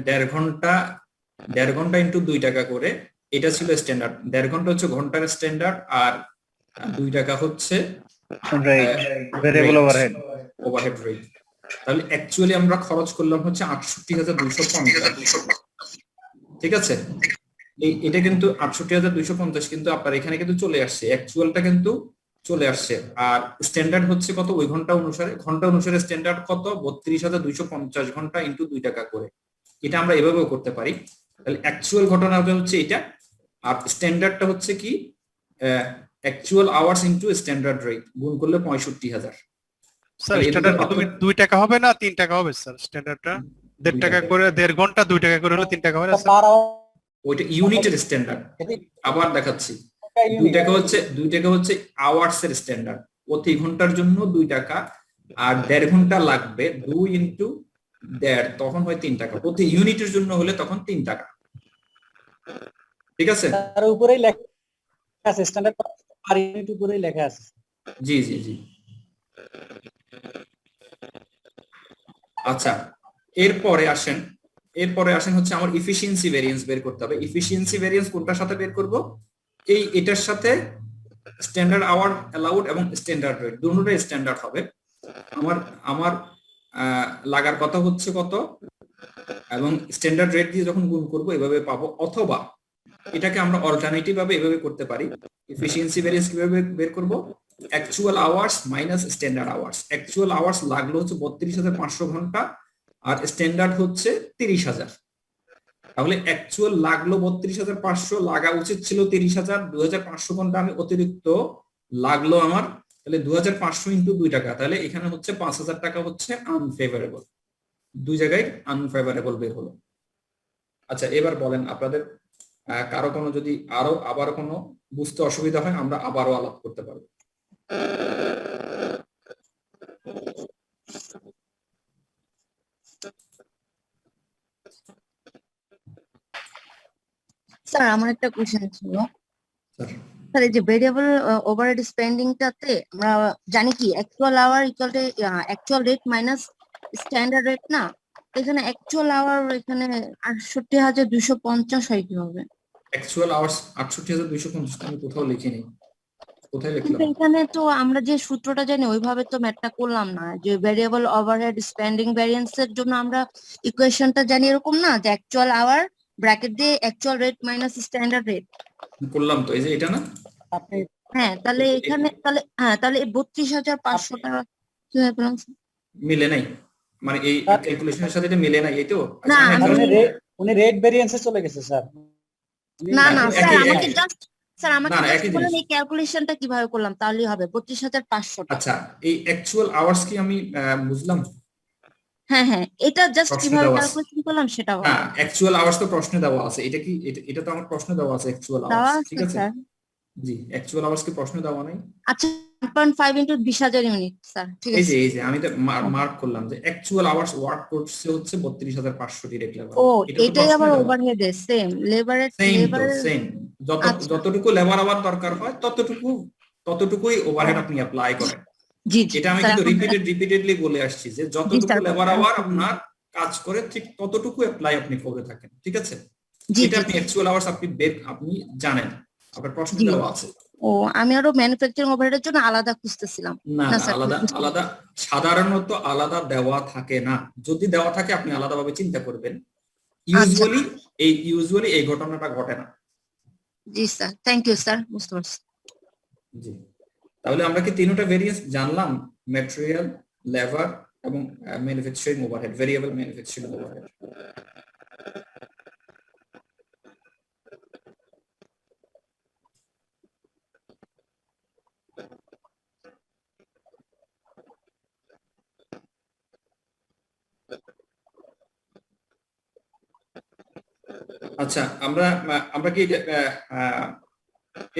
1.5 ঘন্টা ইন্টু 2 টাকা করে, এটা ছিল স্ট্যান্ডার্ড। 1.5 ঘন্টা হচ্ছে ঘন্টার স্ট্যান্ডার্ড, আর 2 টাকা হচ্ছে ভেরিয়েবল ওভারহেড রেট। তাহলে অ্যাকচুয়ালি আমরা খরচ করলাম হচ্ছে 68,250। ঠিক আছে, এটা কিন্তু 68,250 কিন্তু আপনার এখানে কিন্তু চলে আসছে। অ্যাকচুয়ালটা কিন্তু চলে আসছে। আর স্ট্যান্ডার্ড হচ্ছে কত ওই ঘন্টা অনুসারে স্ট্যান্ডার্ড কত 32,250 ঘন্টা ইনটু 2 টাকা করে। এটা আমরা এভাবেও করতে পারি। তাহলে অ্যাকচুয়াল ঘটনাটা হচ্ছে এটা, আর স্ট্যান্ডার্ডটা হচ্ছে কি actual hours into standard rate গুণ করলে 65,000। স্যার স্ট্যান্ডার্ড প্রথমে 2 টাকা হবে না 3 টাকা হবে স্যার? স্ট্যান্ডার্ডটা 1.5 টাকা করে 1.5 ঘন্টা 2 টাকা করে হলে 3 টাকা হবে না স্যার? পার ওইটা ইউনিটের স্ট্যান্ডার্ড, আবার দেখাচ্ছি। 2 টাকা হচ্ছে আওয়ার্স এর স্ট্যান্ডার্ড, প্রতি ঘন্টার জন্য 2 টাকা, আর 1.5 ঘন্টা লাগবে 2 ইনটু 1.5 তখন হয় 3 টাকা। প্রতি ইউনিটের জন্য হলে তখন 3 টাকা। ঠিক আছে, তার উপরেই লেখা আছে স্ট্যান্ডার্ড পার ইউনিট উপরেই লেখা আছে। জি জি জি। আচ্ছা, এরপরে আসেন হচ্ছে আমার ইফিসিয়েন্সি ভেরিয়েন্স বের করতে হবে। ইফিসিয়েন্সি ভেরিয়েন্স কোনটার সাথে বের করব? এটার সাথে স্ট্যান্ডার্ড আওয়ার অ্যালাউড এবং স্ট্যান্ডার্ড রেট দুটোটাই স্ট্যান্ডার্ড হবে। আমার লাগার কথা হচ্ছে কত, এবং স্ট্যান্ডার্ড রেট দিয়ে যখন গুণ করব এভাবে পাবো, অথবা এটাকে আমরা অল্টারনেটিভ ভাবে এভাবে করতে পারি। এফিসিয়েন্সি ভেরিয়েন্স কিভাবে বের করব? Actual hours minus standard hours. Actual hours লাগলো হচ্ছে 32,500 ঘন্টা, আর স্ট্যান্ডার্ড হচ্ছে 30,000। তাহলে অ্যাকচুয়াল লাগলো 32,500, লাগা উচিত ছিল 30,000, 2,500 ঘন্টা আমি অতিরিক্ত লাগলো আমার, তাহলে 2,500 ইন্টু 2 টাকা, তাহলে এখানে হচ্ছে 5,000 টাকা হচ্ছে আনফেভারেবল। দুই জায়গায় আনফেভারেবল বের হলো। আচ্ছা, এবার বলেন আপনাদের কারো কোনো যদি আবার কোনো বুঝতে অসুবিধা হয় আমরা আবারও আলাপ করতে পারবো। স্যার আমার একটা কোশ্চেন ছিল। স্যার এই যে ভেরিয়েবল ওভারহেড স্পেন্ডিংটাতে আমরা জানি কি actual hour equal to actual rate minus standard rate না? এখানে অ্যাকচুয়াল আওয়ার এখানে 68,250 হয় কিভাবে? অ্যাকচুয়াল আওয়ার্স 68,250 আমি কোথাও লিখিনি। কোথায় লিখলাম? কিন্তু এখানে তো আমরা যে সূত্রটা জানি ওইভাবে তো ম্যাথটা করলাম না, যে ভেরিয়েবল ওভারহেড স্পেন্ডিং ভ্যারিয়েন্স এর জন্য আমরা ইকুয়েশনটা জানি এরকম না, যে অ্যাকচুয়াল আওয়ার ব্র্যাকেট দিয়ে actual rate minus standard rate করলাম তো, এই যে এটা না? আপনি হ্যাঁ, তাহলে এখানে তাহলে 32,500 টাকা কিভাবে পেলাম স্যার? মিলে নাই, মানে এই ক্যালকুলেশনের সাথে এটা মিলে নাই, এই তো? না, উনি রেট ভেরিয়েন্সে চলে গেছে স্যার। না না স্যার, একই- আমাকে জাস্ট না, না, একই বলেন জিনিস। এই ক্যালকুলেশনটা কিভাবে করলাম তাহলেই হবে 32,500 টাকা। আচ্ছা, এই অ্যাকচুয়াল আওয়ার্স কি আমি বুঝলাম? হ্যাঁ হ্যাঁ, এটা জাস্ট প্রশ্নে কিভাবে দেওয়া আছে। ক্যালকুলেশন করলাম সেটা বলেন। হ্যাঁ, অ্যাকচুয়াল আওয়ার্স তো প্রশ্নে দেওয়া আছে। এটা কি এটা তো আমার প্রশ্নে দেওয়া আছে অ্যাকচুয়াল দেওয়া আওয়ার্স, আছে ঠিক আছে? স্যার। জি, অ্যাকচুয়াল আওয়ার্স কি প্রশ্নে দেওয়া নাই? আচ্ছা, 1.5 ইনটু 20,000 ইউনিট স্যার, ঠিক এই আছে। যে আমি তো মার্ক করলাম যে অ্যাকচুয়াল আওয়ার্স ওয়ার্ক করছে হচ্ছে 32,500 ডিরেক্ট লেবার। ও, এটাই আবার ওভারহেড এর সেম লেবারের সেম যতটুকু লেবার আওয়ার দরকার হয় ততটুকুই ওভারহেড আপনি অ্যাপ্লাই করেন। জি জি এটা আমি স্যার, কিন্তু এখন- রিপিটেডলি বলে আসছি যে যতটুকু স্যার, লেবার আওয়ার আপনার কাজ করে ঠিক ততটুকু অ্যাপ্লাই আপনি করে থাকেন, ঠিক আছে? জি এটা জি আপনি অ্যাকচুয়াল আওয়ার্স আপনি জানেন, আপনার প্রশ্ন জি। দেওয়া আছে। ও, আমি আরো ম্যানুফ্যাকচারিং ওভারহেডের জন্য আলাদা খুঁজতেছিলাম। না না না, স্যার, আলাদা সাধারণত আলাদা দেওয়া থাকে না। যদি দেওয়া থাকে আপনি আলাদাভাবে চিন্তা করবেন। ইউজুয়ালি এই ঘটনাটা ঘটে না। জি স্যার, থ্যাংক ইউ স্যার, বুঝতে পারছি। জি, তাহলে আমরা কি তিনটা ভেরিয়েন্স জানলাম? ম্যাটেরিয়াল, লেবার এবং manufacturing overhead, variable manufacturing overhead. আচ্ছা, আমরা কি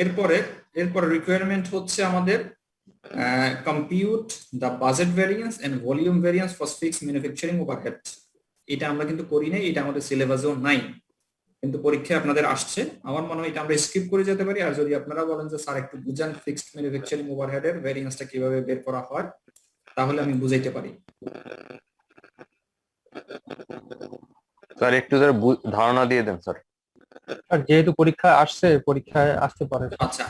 এরপরে রিকোয়ারমেন্ট হচ্ছে আমাদের compute the budget variance and volume variance for fixed manufacturing overhead. এটা আমরা কিন্তু করি নাই, এটা আমাদের সিলেবাসেও নাই, কিন্তু পরীক্ষায় আপনাদের আসছে। আমার মনে হয় এটা আমরা স্কিপ করে যেতে পারি। আর যদি আপনারা বলেন যে স্যার একটু বুঝান ফিক্সড ম্যানুফ্যাকচারিং ওভারহেডের ভেরিয়েন্সটা কিভাবে বের করা হয়, তাহলে আমি বুঝাইতে পারি। স্যার একটু ধারণা দিয়ে দেন স্যার। আর যেহেতু পরীক্ষায় আসতে পারে। আচ্ছা,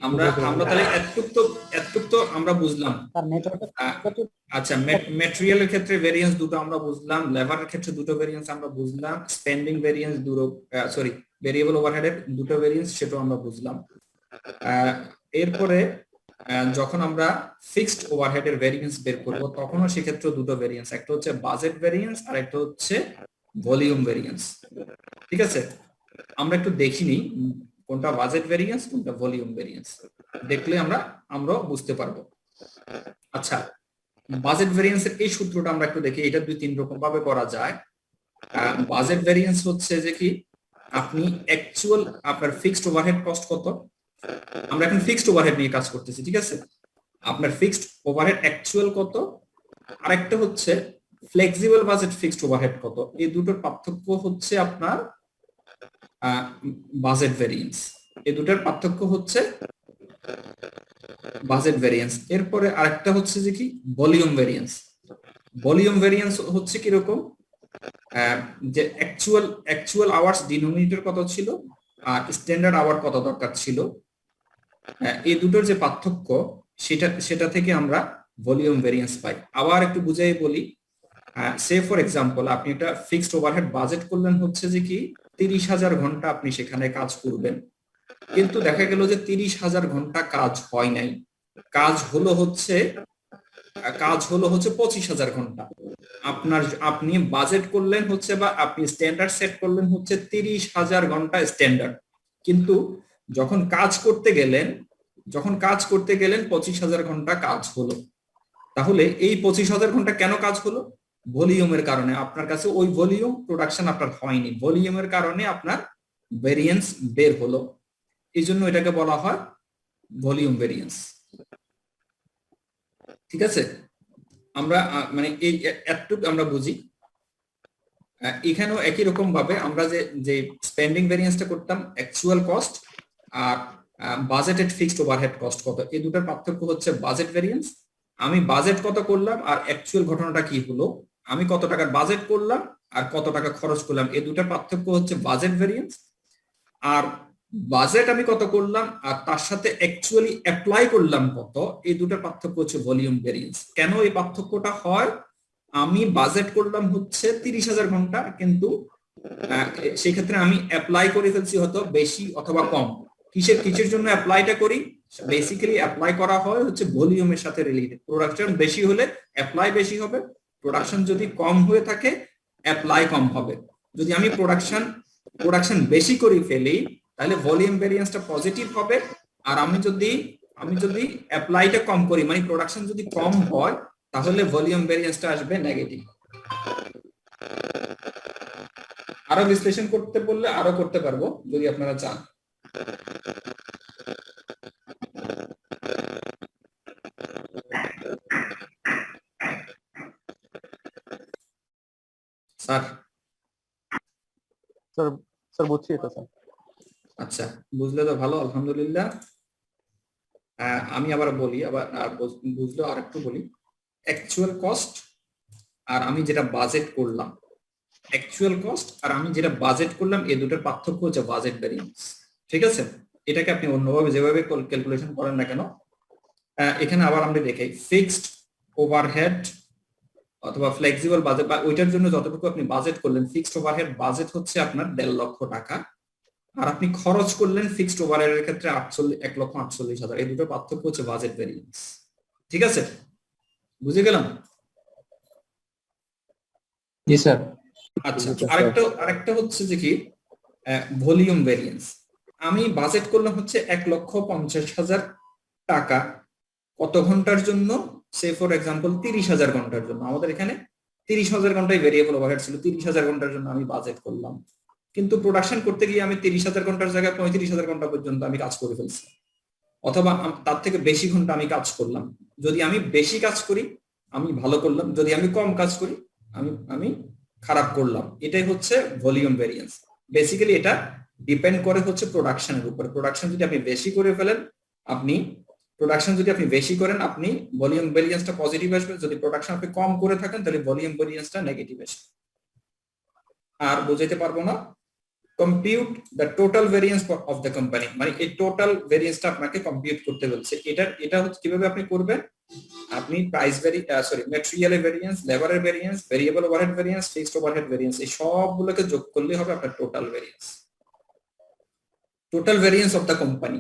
আমরা তাহলে এতটুক তো আমরা বুঝলাম। তার নেটওয়ার্কটা আচ্ছা, ম্যাটেরিয়ালের ক্ষেত্রে ভেরিয়েন্স দুটো আমরা বুঝলাম, লেবারের ক্ষেত্রে দুটো ভেরিয়েন্স আমরা বুঝলাম, স্পেন্ডিং ভেরিয়েন্স ভেরিয়েবল ওভারহেডের দুটো ভেরিয়েন্স সেটাও আমরা বুঝলাম। এরপরে যখন আমরা ফিক্সড ওভারহেডের ভেরিয়েন্স বের করব তখনও সেক্ষেত্রে দুটো ভেরিয়েন্স, একটা হচ্ছে বাজেট ভেরিয়েন্স আর একটা হচ্ছে ভলিউম ভেরিয়েন্স। ঠিক আছে, আমরা একটু দেখিনি কোনটা বাজেট ভেরিয়েন্স কোনটা ভলিউম ভেরিয়েন্স, দেখলে আমরা বুঝতে পারবো। আচ্ছা, বাজেট ভেরিয়েন্সের এই সূত্রটা আমরা একটু দেখি, এটা 2-3 রকম ভাবে করা যায়। বাজেট ভেরিয়েন্স হচ্ছে যে কি আপনি অ্যাকচুয়াল আপনার ফিক্সড ওভারহেড কস্ট কত, আমরা এখন ফিক্সড ওভারহেড নিয়ে কাজ করতেছি, ঠিক আছে, আপনার ফিক্সড ওভারহেড অ্যাকচুয়াল কত, আরেকটা হচ্ছে ফ্লেক্সিবল বাজেট ফিক্সড ওভারহেড কত, এই দুটোর পার্থক্য হচ্ছে আপনার বাজেট ভেরিয়েন্স, এই দুটোর পার্থক্য হচ্ছে বাজেট ভেরিয়েন্স। এরপরে আরেকটা হচ্ছে যে কি ভলিউম ভেরিয়েন্স। ভলিউম ভেরিয়েন্স হচ্ছে কিরকম, যে অ্যাকচুয়াল আওয়ার্স ডিনোমিনেটর কত ছিল আর স্ট্যান্ডার্ড আওয়ার কত দরকার ছিল, এই দুটোর যে পার্থক্য সেটা থেকে আমরা ভলিউম ভেরিয়েন্স পাই। আবার একটু বুঝাই বলি, সে ফর এক্সাম্পল আপনি একটা ফিক্সড ওভারহেড বাজেট করলেন হচ্ছে যে কি 30,000 ঘন্টা আপনি সেখানে কাজ করবেন, কিন্তু দেখা গেল যে 30,000 ঘন্টা কাজ হয় নাই, কাজ হলো হচ্ছে 25,000 ঘন্টা। আপনি বাজেট করলেন হচ্ছে বা আপনি স্ট্যান্ডার্ড সেট করলেন হচ্ছে 30,000 ঘন্টা স্ট্যান্ডার্ড, কিন্তু যখন কাজ করতে গেলেন 25,000 ঘন্টা কাজ হলো। তাহলে এই 25,000 ঘন্টা কেন কাজ হলো? ভলিউমের কারণে, আপনার কাছে ওই ভলিউম প্রোডাকশন আপনার হয়নি, ভলিউমের কারণে আপনার ভেরিয়েন্স বের হলো, এই জন্য এটাকে বলা হয় ভলিউম ভেরিয়েন্স। ঠিক আছে, আমরা মানে এই এতটুকু আমরা বুঝি। এখানেও একই রকম ভাবে আমরা যে স্পেন্ডিং ভেরিয়েন্সটা করতাম অ্যাকচুয়াল কস্ট আর বাজেটেড ফিক্সড ওভারহেড কস্ট কত, এই দুটোর পার্থক্য হচ্ছে বাজেট ভেরিয়েন্স। আমি বাজেট কত করলাম আর অ্যাকচুয়াল ঘটনাটা কি হলো, আমি কত টাকার বাজেট করলাম আর কত টাকা খরচ করলাম, এই দুটোর পার্থক্য হচ্ছে বাজেট ভেরিয়েন্স। আর বাজেট আমি কত করলাম আর তার সাথে অ্যাকচুয়ালি অ্যাপ্লাই করলাম কত, এই দুটোর পার্থক্য হচ্ছে ভলিউম ভেরিয়েন্স। কেন এই পার্থক্যটা হয়? আমি বাজেট করলাম হচ্ছে 30,000 ঘন্টা, কিন্তু সেই ক্ষেত্রে আমি অ্যাপ্লাই করে ফেলছি হয়তো বেশি অথবা কম। কিসের জন্য অ্যাপ্লাইটা করি? বেসিক্যালি অ্যাপ্লাই করা হয় হচ্ছে ভলিউমের সাথে রিলেটেড। প্রোডাকশন বেশি হলে অ্যাপ্লাই বেশি হবে, প্রোডাকশন যদি কম হয়ে থাকে অ্যাপ্লাই কম হবে। যদি আমি প্রোডাকশন বেশি করে ফেলি তাহলে ভলিউম ভেরিয়েন্সটা পজিটিভ হবে, আর আমি যদি অ্যাপ্লাইটা কম করি মানে প্রোডাকশন যদি কম হয় তাহলে ভলিউম ভেরিয়েন্সটা আসবে নেগেটিভ। আরো বিশ্লেষণ করতে বললে আরো করতে পারবো যদি আপনারা চান। স্যার স্যার বুঝছি এটা স্যার। আচ্ছা, বুঝলে তো ভালো, আলহামদুলিল্লাহ। আমি আবার বলি, বুঝলো আর একটু বলি। অ্যাকচুয়াল কস্ট আর আমি যেটা বাজেট করলাম, অ্যাকচুয়াল কস্ট আর আমি যেটা বাজেট করলাম এই দুটোর পার্থক্য হচ্ছে বাজেট ভেরিয়েন্স। ঠিক আছে, এটাকে আপনি অন্যভাবে যেভাবে ক্যালকুলেশন করেন না কেন, এখানে আবার আমরা দেখি ফিক্সড ওভারহেড অথবা ফ্লেক্সিবল বাজেট, বা ওইটার জন্য যতটুকু আপনি বাজেট করলেন, ফিক্সড ওভারহেড বাজেট হচ্ছে আপনার 1.5 লক্ষ টাকা, আর আপনি খরচ করলেন ফিক্সড ওভারহেডের ক্ষেত্রে 1,48,000। এই দুটো পার্থক্য হচ্ছে বাজেট ভেরিয়েন্স। ঠিক আছে, বুঝে গেলাম? জি স্যার। আচ্ছা, আরেকটা হচ্ছে যে কি ভলিউম ভেরিয়েন্স। আমি বাজেট করলাম হচ্ছে 1,50,000 টাকা কত ঘন্টার জন্য? সে ফর এক্সাম্পল 30,000 ঘন্টার জন্য। আমাদের এখানে 30,000 ঘন্টায় ভেরিয়েবল ওভারহেড ছিল, 30,000 ঘন্টার জন্য আমি বাজেট করলাম, কিন্তু প্রোডাকশন করতে গিয়ে আমি 30,000 ঘন্টার জায়গায় 35,000 ঘন্টা পর্যন্ত আমি কাজ করে ফেলছি, অথবা তার থেকে বেশি ঘন্টা আমি কাজ করলাম। যদি আমি বেশি কাজ করি আমি ভালো করলাম, যদি আমি কম কাজ করি আমি খারাপ করলাম। এটাই হচ্ছে ভলিউম ভেরিয়েন্স। বেসিক্যালি এটা ডিপেন্ড করে হচ্ছে প্রোডাকশনের উপর। প্রোডাকশন যদি আপনি বেশি করে ফেলেন আপনি ভলিউম ভেরিয়েন্সটা পজিটিভ আসবে, যদি প্রোডাকশন আপনি কম করে থাকেন তাহলে ভলিউম ভেরিয়েন্সটা নেগেটিভ আসবে। আর বুঝাইতে পারবো না, compute the total variance of the company, মানে এই টোটাল ভেরিয়েন্সটা আপনাকে কম্পিউট করতে বলছে। এটা হচ্ছে কিভাবে আপনি করবেন, আপনি ম্যাটেরিয়ালের ভেরিয়েন্স, লেবারের variance, variable overhead variance, fixed overhead variance, এই সবগুলোকে যোগ করলে হবে আপনার total variance of the company.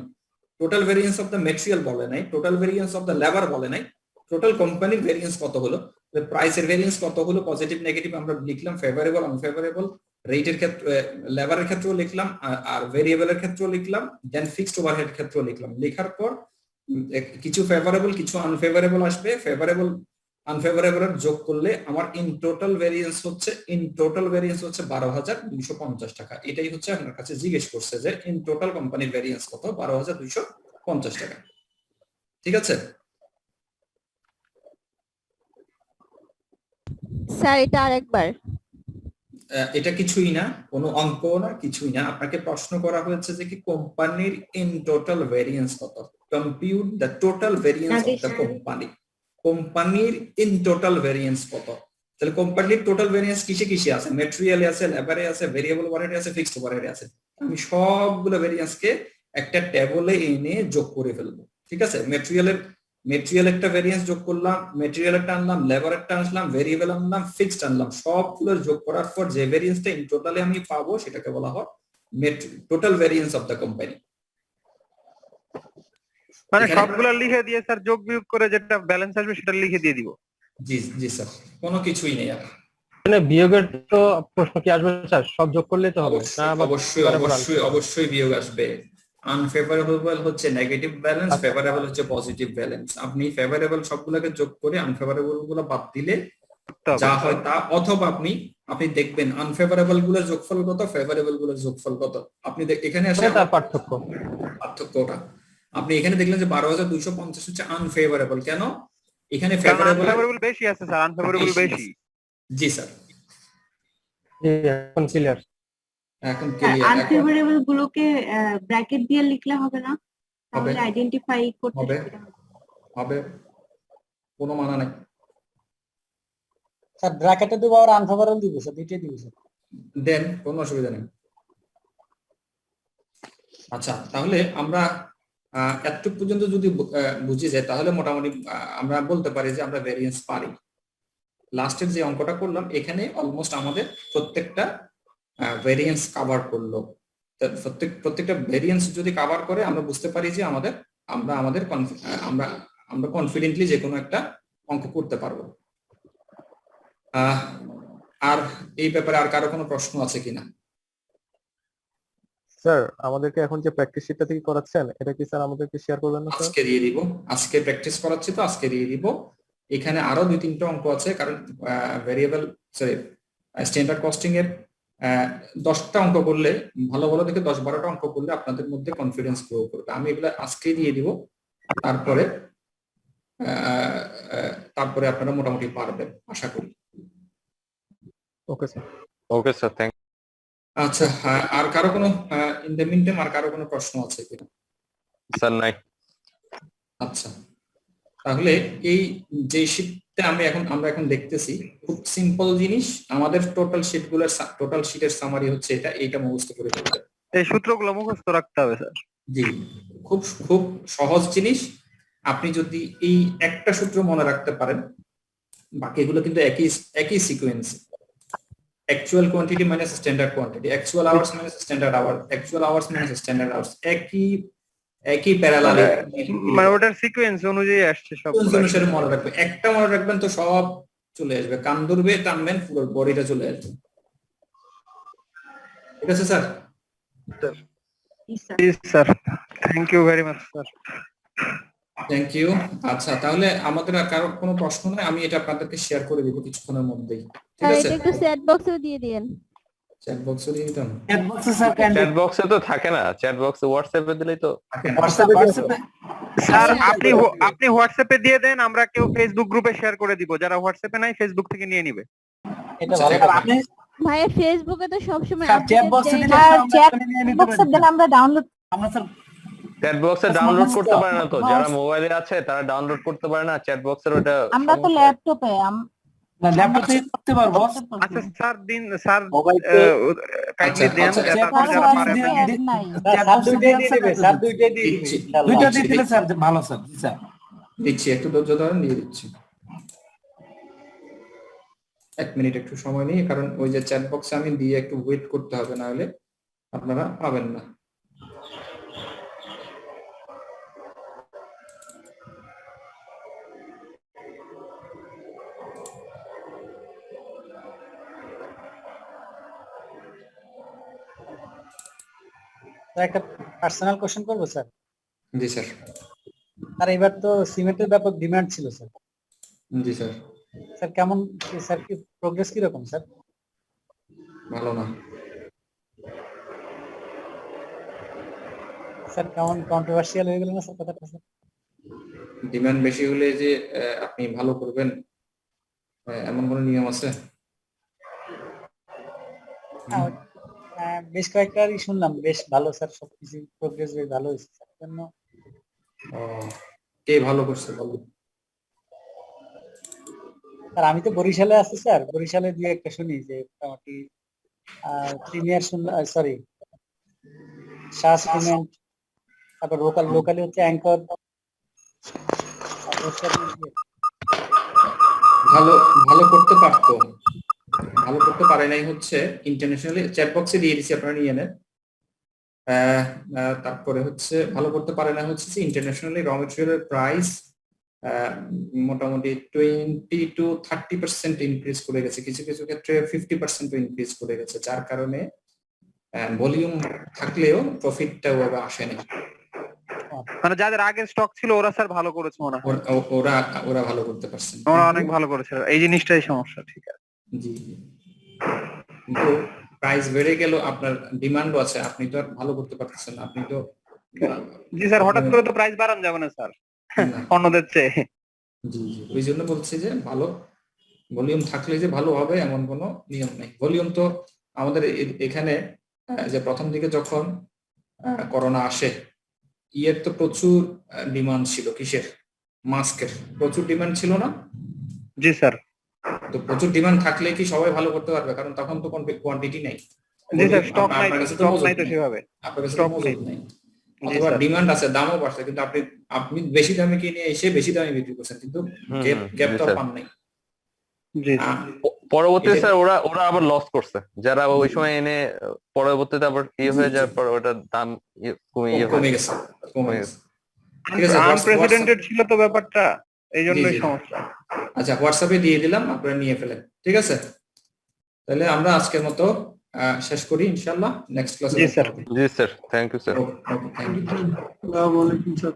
Total variance of the material বলে নাই, total variance of the labour বলে নাই, টোটাল কোম্পানির ভেরিয়েন্স কত হলো, প্রাইসের ভেরিয়েন্স কত হলো, পজিটিভ নেগেটিভ আমরা লিখলাম, ফেভারেবল আনফেভারেবল, রেটের ক্ষেত্রে লেবারের ক্ষেত্রেও লিখলাম, আর ভেরিয়েবলের ক্ষেত্রেও লিখলাম, দেন ফিক্সড ওভারহেড ক্ষেত্রেও লিখলাম। লেখার পর কিছু ফেভারেবল কিছু আনফেভারেবল আসবে, ফেভারেবল আনফেভারেবল যোগ করলে আমার ইন টোটাল ভেরিয়েন্স হচ্ছে 12,250 টাকা। এটাই হচ্ছে আপনার কাছে জিজ্ঞেস করছে যে ইন টোটাল কোম্পানির ভেরিয়েন্স কত, 12,250 টাকা। ঠিক আছে স্যার এটা আরেকবার। এটা কিছুই না, কোনো অঙ্ক না, কিছুই না। আপনাকে প্রশ্ন করা হয়েছে যে কি কোম্পানির ইন টোটাল ভেরিয়েন্স কত, compute the total variance of the company. কোম্পানির ইন টোটাল ভেরিয়েন্স কত, তাহলে কোম্পানির টোটাল ভেরিয়েন্স কিসে কিসে আছে, মেটেরিয়ালে আছে, লেবারে আছে, ভেরিয়েবল ওভারহেডে আছে, ফিক্সড ওভারহেডে আছে। আমি সবগুলো ভেরিয়েন্সকে একটা টেবলে এনে যোগ করে ফেলবো। ঠিক আছে, মেটেরিয়াল একটা ভেরিয়েন্স যোগ করলাম, মেটেরিয়াল একটা আনলাম, লেবার একটা আনলাম, ভেরিয়েবল আনলাম, ফিক্সড আনলাম, সবগুলো যোগ করার পর যে ভেরিয়েন্সটা ইন টোটালে আমি পাবো সেটাকে বলা হয় total variance of the company. মানে সবগুলো লিখে দিয়ে স্যার যোগ বিয়োগ করে যেটা ব্যালেন্স আসবে সেটা লিখে দিয়ে দিব। জি জি স্যার, কোনো কিছুই নেই আর। মানে বিয়োগের তো প্রশ্ন কি আসবে স্যার? সব যোগ করলেই তো হবে না? অবশ্যই অবশ্যই অবশ্যই বিয়োগ আসবে। আনফেভারেবল হচ্ছে নেগেটিভ ব্যালেন্স, ফেভারেবল হচ্ছে পজিটিভ ব্যালেন্স। আপনি ফেভারেবল সবগুলোকে যোগ করে আনফেভারেবল গুলো বাদ দিলে যা হয় তা, অথবা আপনি দেখবেন আনফেভারেবল গুলোর যোগফল কত, ফেভারেবল গুলোর যোগফল কত। আপনি এখানে আসলে তার পার্থক্যটা আপনি এখানে দেখলেন যে 12,250 হচ্ছে আনফেভারেবল। কেন? এখানে ফেভারেবল বেশি আছে স্যার, আনফেভারেবল বেশি। জি স্যার, এখন ক্লিয়ার। এখন ক্লিয়ার। আনফেভারেবল গুলোকে ব্র্যাকেট দিয়ে লিখলে হবে না? হবে, তাহলে আইডেন্টিফাই করতে হবে, কোনো মানা নাই স্যার। ব্র্যাকেটে দেবো আর আনফেভারেবল দিব স্যার, দুইটাই দিব স্যার। দেন, কোনো অসুবিধা নেই। আচ্ছা, তাহলে আমরা এতটুকু পর্যন্ত যদি বুঝে যায় তাহলে মোটামুটি আমরা বলতে পারি যে আমরা ভেরিয়েন্স পারি। লাস্টের যে অঙ্কটা করলাম এখানে অলমোস্ট আমাদের প্রত্যেকটা ভেরিয়েন্স কভার করলো। প্রত্যেকটা ভেরিয়েন্স যদি কভার করে আমরা বুঝতে পারি যে আমরা কনফিডেন্টলি যে কোনো একটা অঙ্ক করতে পারবো। আর এই ব্যাপারে আর কারো কোনো প্রশ্ন আছে কিনা? স্যার আমাদেরকে এখন যে প্র্যাকটিস শিটটা থেকে করাচ্ছেন এটা কি স্যার আমাদেরকে শেয়ার করবেন না স্যার? আজকে দিয়ে দিব, আজকে প্র্যাকটিস করাচ্ছি তো আজকে দিয়ে দিব। এখানে আরো 2-3টা অঙ্ক আছে, কারণ ভেরিয়েবল স্ট্যান্ডার্ড কস্টিং এর 10টা অঙ্ক করলে ভালো ভালো দেখে 10-12টা অঙ্ক করলে আপনাদের মধ্যে কনফিডেন্স গ্রো করবে। আমি এগুলো আজকে দিয়ে দিব, তারপরে আপনারা মোটামুটি পারবেন আশা করি। Okay sir. Okay sir, thank. আচ্ছা, আর কারো কোনো ইন দ্য মিনটাইম আর কারো কোনো প্রশ্ন আছে কিনা? স্যার নাই। আচ্ছা, তাহলে এই যে শীটটা আমরা এখন দেখতেছি খুব সিম্পল জিনিস। আমাদের টোটাল শীটের সামারি হচ্ছে এইটা মুখস্থ করে ফেলতে। এই সূত্রগুলো মুখস্থ রাখতে হবে স্যার। জি, খুব খুব সহজ জিনিস। আপনি যদি এই একটা সূত্র মনে রাখতে পারেন, বাকিগুলো কিন্তু একই sequence. Actual quantity minus standard quantity, actual hours minus standard hour, actual hours minus standard hours, একই প্যারালালে, মানে ওটার সিকোয়েন্স অনুযায়ী আসছে সব। অনুসারে মনে রাখবেন, একটা মনে রাখবেন তো সব চলে আসবে। কান ধরবে, টানবেন, পুরো বডিটা চলে আসবে। ঠিক আছে sir? Sir thank you very much sir. Thank you. আচ্ছা, তাহলে আমাদের আর কারো কোনো প্রশ্ন নাই, আমি এটা আপনাদেরকে শেয়ার করে দিব কিছুক্ষণের মধ্যেই। ঠিক আছে, এটা একটু চ্যাট বক্সে দিয়ে দেন। চ্যাট বক্সে দিয়ে দিতাম। চ্যাট বক্সে তো থাকে না, চ্যাট বক্সে হোয়াটসঅ্যাপে দিলেই তো। স্যার আপনি হোয়াটসঅ্যাপে দিয়ে দেন, আমরা কেউ ফেসবুক গ্রুপে শেয়ার করে দিব, যারা হোয়াটসঅ্যাপে নাই ফেসবুক থেকে নিয়ে নিবে। এটা ভালো। আপনি ভাই ফেসবুকে তো সব সময় চ্যাট বক্সে দিলে আমরা ডাউনলোড স্যার চ্যাট বক্সে ডাউনলোড করতে পারে না তো, যারা মোবাইলে আছে তারা ডাউনলোড করতে পারে না চ্যাট বক্সের। ওটা আমরা তো ল্যাপটপে ল্যাপটপে করতে পারবো। আচ্ছা স্যার দিন, স্যার আচ্ছা, কাইন্ডলি দেন, তারপর যারা পারে স্যার দুইটাই দিয়ে দিবে, স্যার দুইটাই দিয়ে দিবে, দুইটা দিয়ে দিলে স্যার ভালো স্যার। জি স্যার, দিচ্ছি, একটু ধৈর্য ধরেন, দিয়ে দিচ্ছি। 1 মিনিট একটু সময় নিয়ে, কারণ ওই যে চ্যাট বক্সে আমি দিয়ে একটু ওয়েট করতে হবে, না হলে আপনারা পাবেন না। স্যার একটা পার্সোনাল কোশ্চেন করবো স্যার। জি স্যার। স্যার এবার তো সিমেন্টের ব্যাপক ডিমান্ড ছিল স্যার। জি স্যার। স্যার কেমন, স্যার কি প্রোগ্রেস কিরকম স্যার? ভালো না। স্যার কেমন কন্ট্রোভার্সিয়াল হয়ে গেল না স্যার কথাটা স্যার? ডিমান্ড বেশি হলে যে আপনি ভালো করবেন এমন কোনো নিয়ম আছে? বেশ কয়েকবারই শুনলাম বেশ ভালো স্যার, সবকিছু প্রোগ্রেস বেশ ভালো হয়েছে স্যার। জন্য কে ভালো করছে বলো? স্যার আমি তো বরিশালে আছি স্যার, বরিশালে দিয়ে একটা শুনি যে মোটামুটি প্রিমিয়ার সরি শাহ সিমেন্ট, তারপর লোকালি হচ্ছে অ্যাঙ্কর। ভালো ভালো করতে পারতো, ভালো করতে পারে নাই হচ্ছে ইন্টারন্যাশনালি চ্যাট বক্সে দিয়ে দিচ্ছি, আপনারা নিয়ে নেন। তারপরে হচ্ছে ভালো করতে পারে না হচ্ছে ইন্টারন্যাশনালি র মেটেরিয়ালের প্রাইস মোটামুটি 20 to 30% ইনক্রিজ করে গেছে, কিছু কিছু ক্ষেত্রে 50% ইনক্রিজ করে গেছে, যার কারণে ভলিউম থাকলেও প্রফিটটা ওভাবে আসেনি। মানে যাদের আগের স্টক ছিল ওরা স্যার ভালো করেছে মনে হয়, ওরা ভালো করতে পারছে, ওরা অনেক ভালো করেছে, এই জিনিসটাই সমস্যা। ঠিক আছে জি জি। কিন্তু প্রাইস বেড়ে গেল, আপনার ডিমান্ডও আছে, আপনি তো আর ভালো করতে পারতেছেন না, আপনি তো জি স্যার, হঠাৎ করে তো প্রাইস বাড়ানো যাবে না স্যার অন্যদের চেয়ে। জি জি, ওই জন্য বলছি যে ভালো ভলিউম থাকলে যে ভালো হবে এমন কোনো নিয়ম নেই। ভলিউম তো আমাদের এখানে যে প্রথম দিকে যখন করোনা আসে, ইয়ের তো প্রচুর ডিমান্ড ছিল, কিসের? মাস্কের প্রচুর ডিমান্ড ছিল না? জি স্যার। তো প্রচুর ডিমান্ড থাকলে কি সবাই ভালো করতে পারবে? কারণ তখন তো কোয়ান্টিটি নাই। জি স্যার, স্টক নাই তো সেভাবে, আপনার কাছে মজুদ নেই, অথবা ডিমান্ড আছে, দামও বাড়ছে, কিন্তু আপনি বেশি দামে কিনে এসে বেশি দামে বিক্রি করছেন, কিন্তু গ্যাপ তো পান নাই। পরবর্তীতে স্যার ওরা আবার লস করছে, যারা ওই সময় এনে পরবর্তীতে আবার হয়ে যাওয়ার পর ওটার দাম কমে গেছে। ঠিক আছে, আনপ্রেসিডেন্টেড ছিল তো ব্যাপারটা, এই জন্যই সমস্যা। আচ্ছা, হোয়াটসঅ্যাপে দিয়ে দিলাম, আপনারা নিয়ে ফেলেন। ঠিক আছে, তাহলে আমরা আজকের মতো শেষ করি ইনশাআল্লাহ, নেক্সট ক্লাসে। জি স্যার, জি sir, thank you sir. Okay, thank you. আসসালামু আলাইকুম স্যার।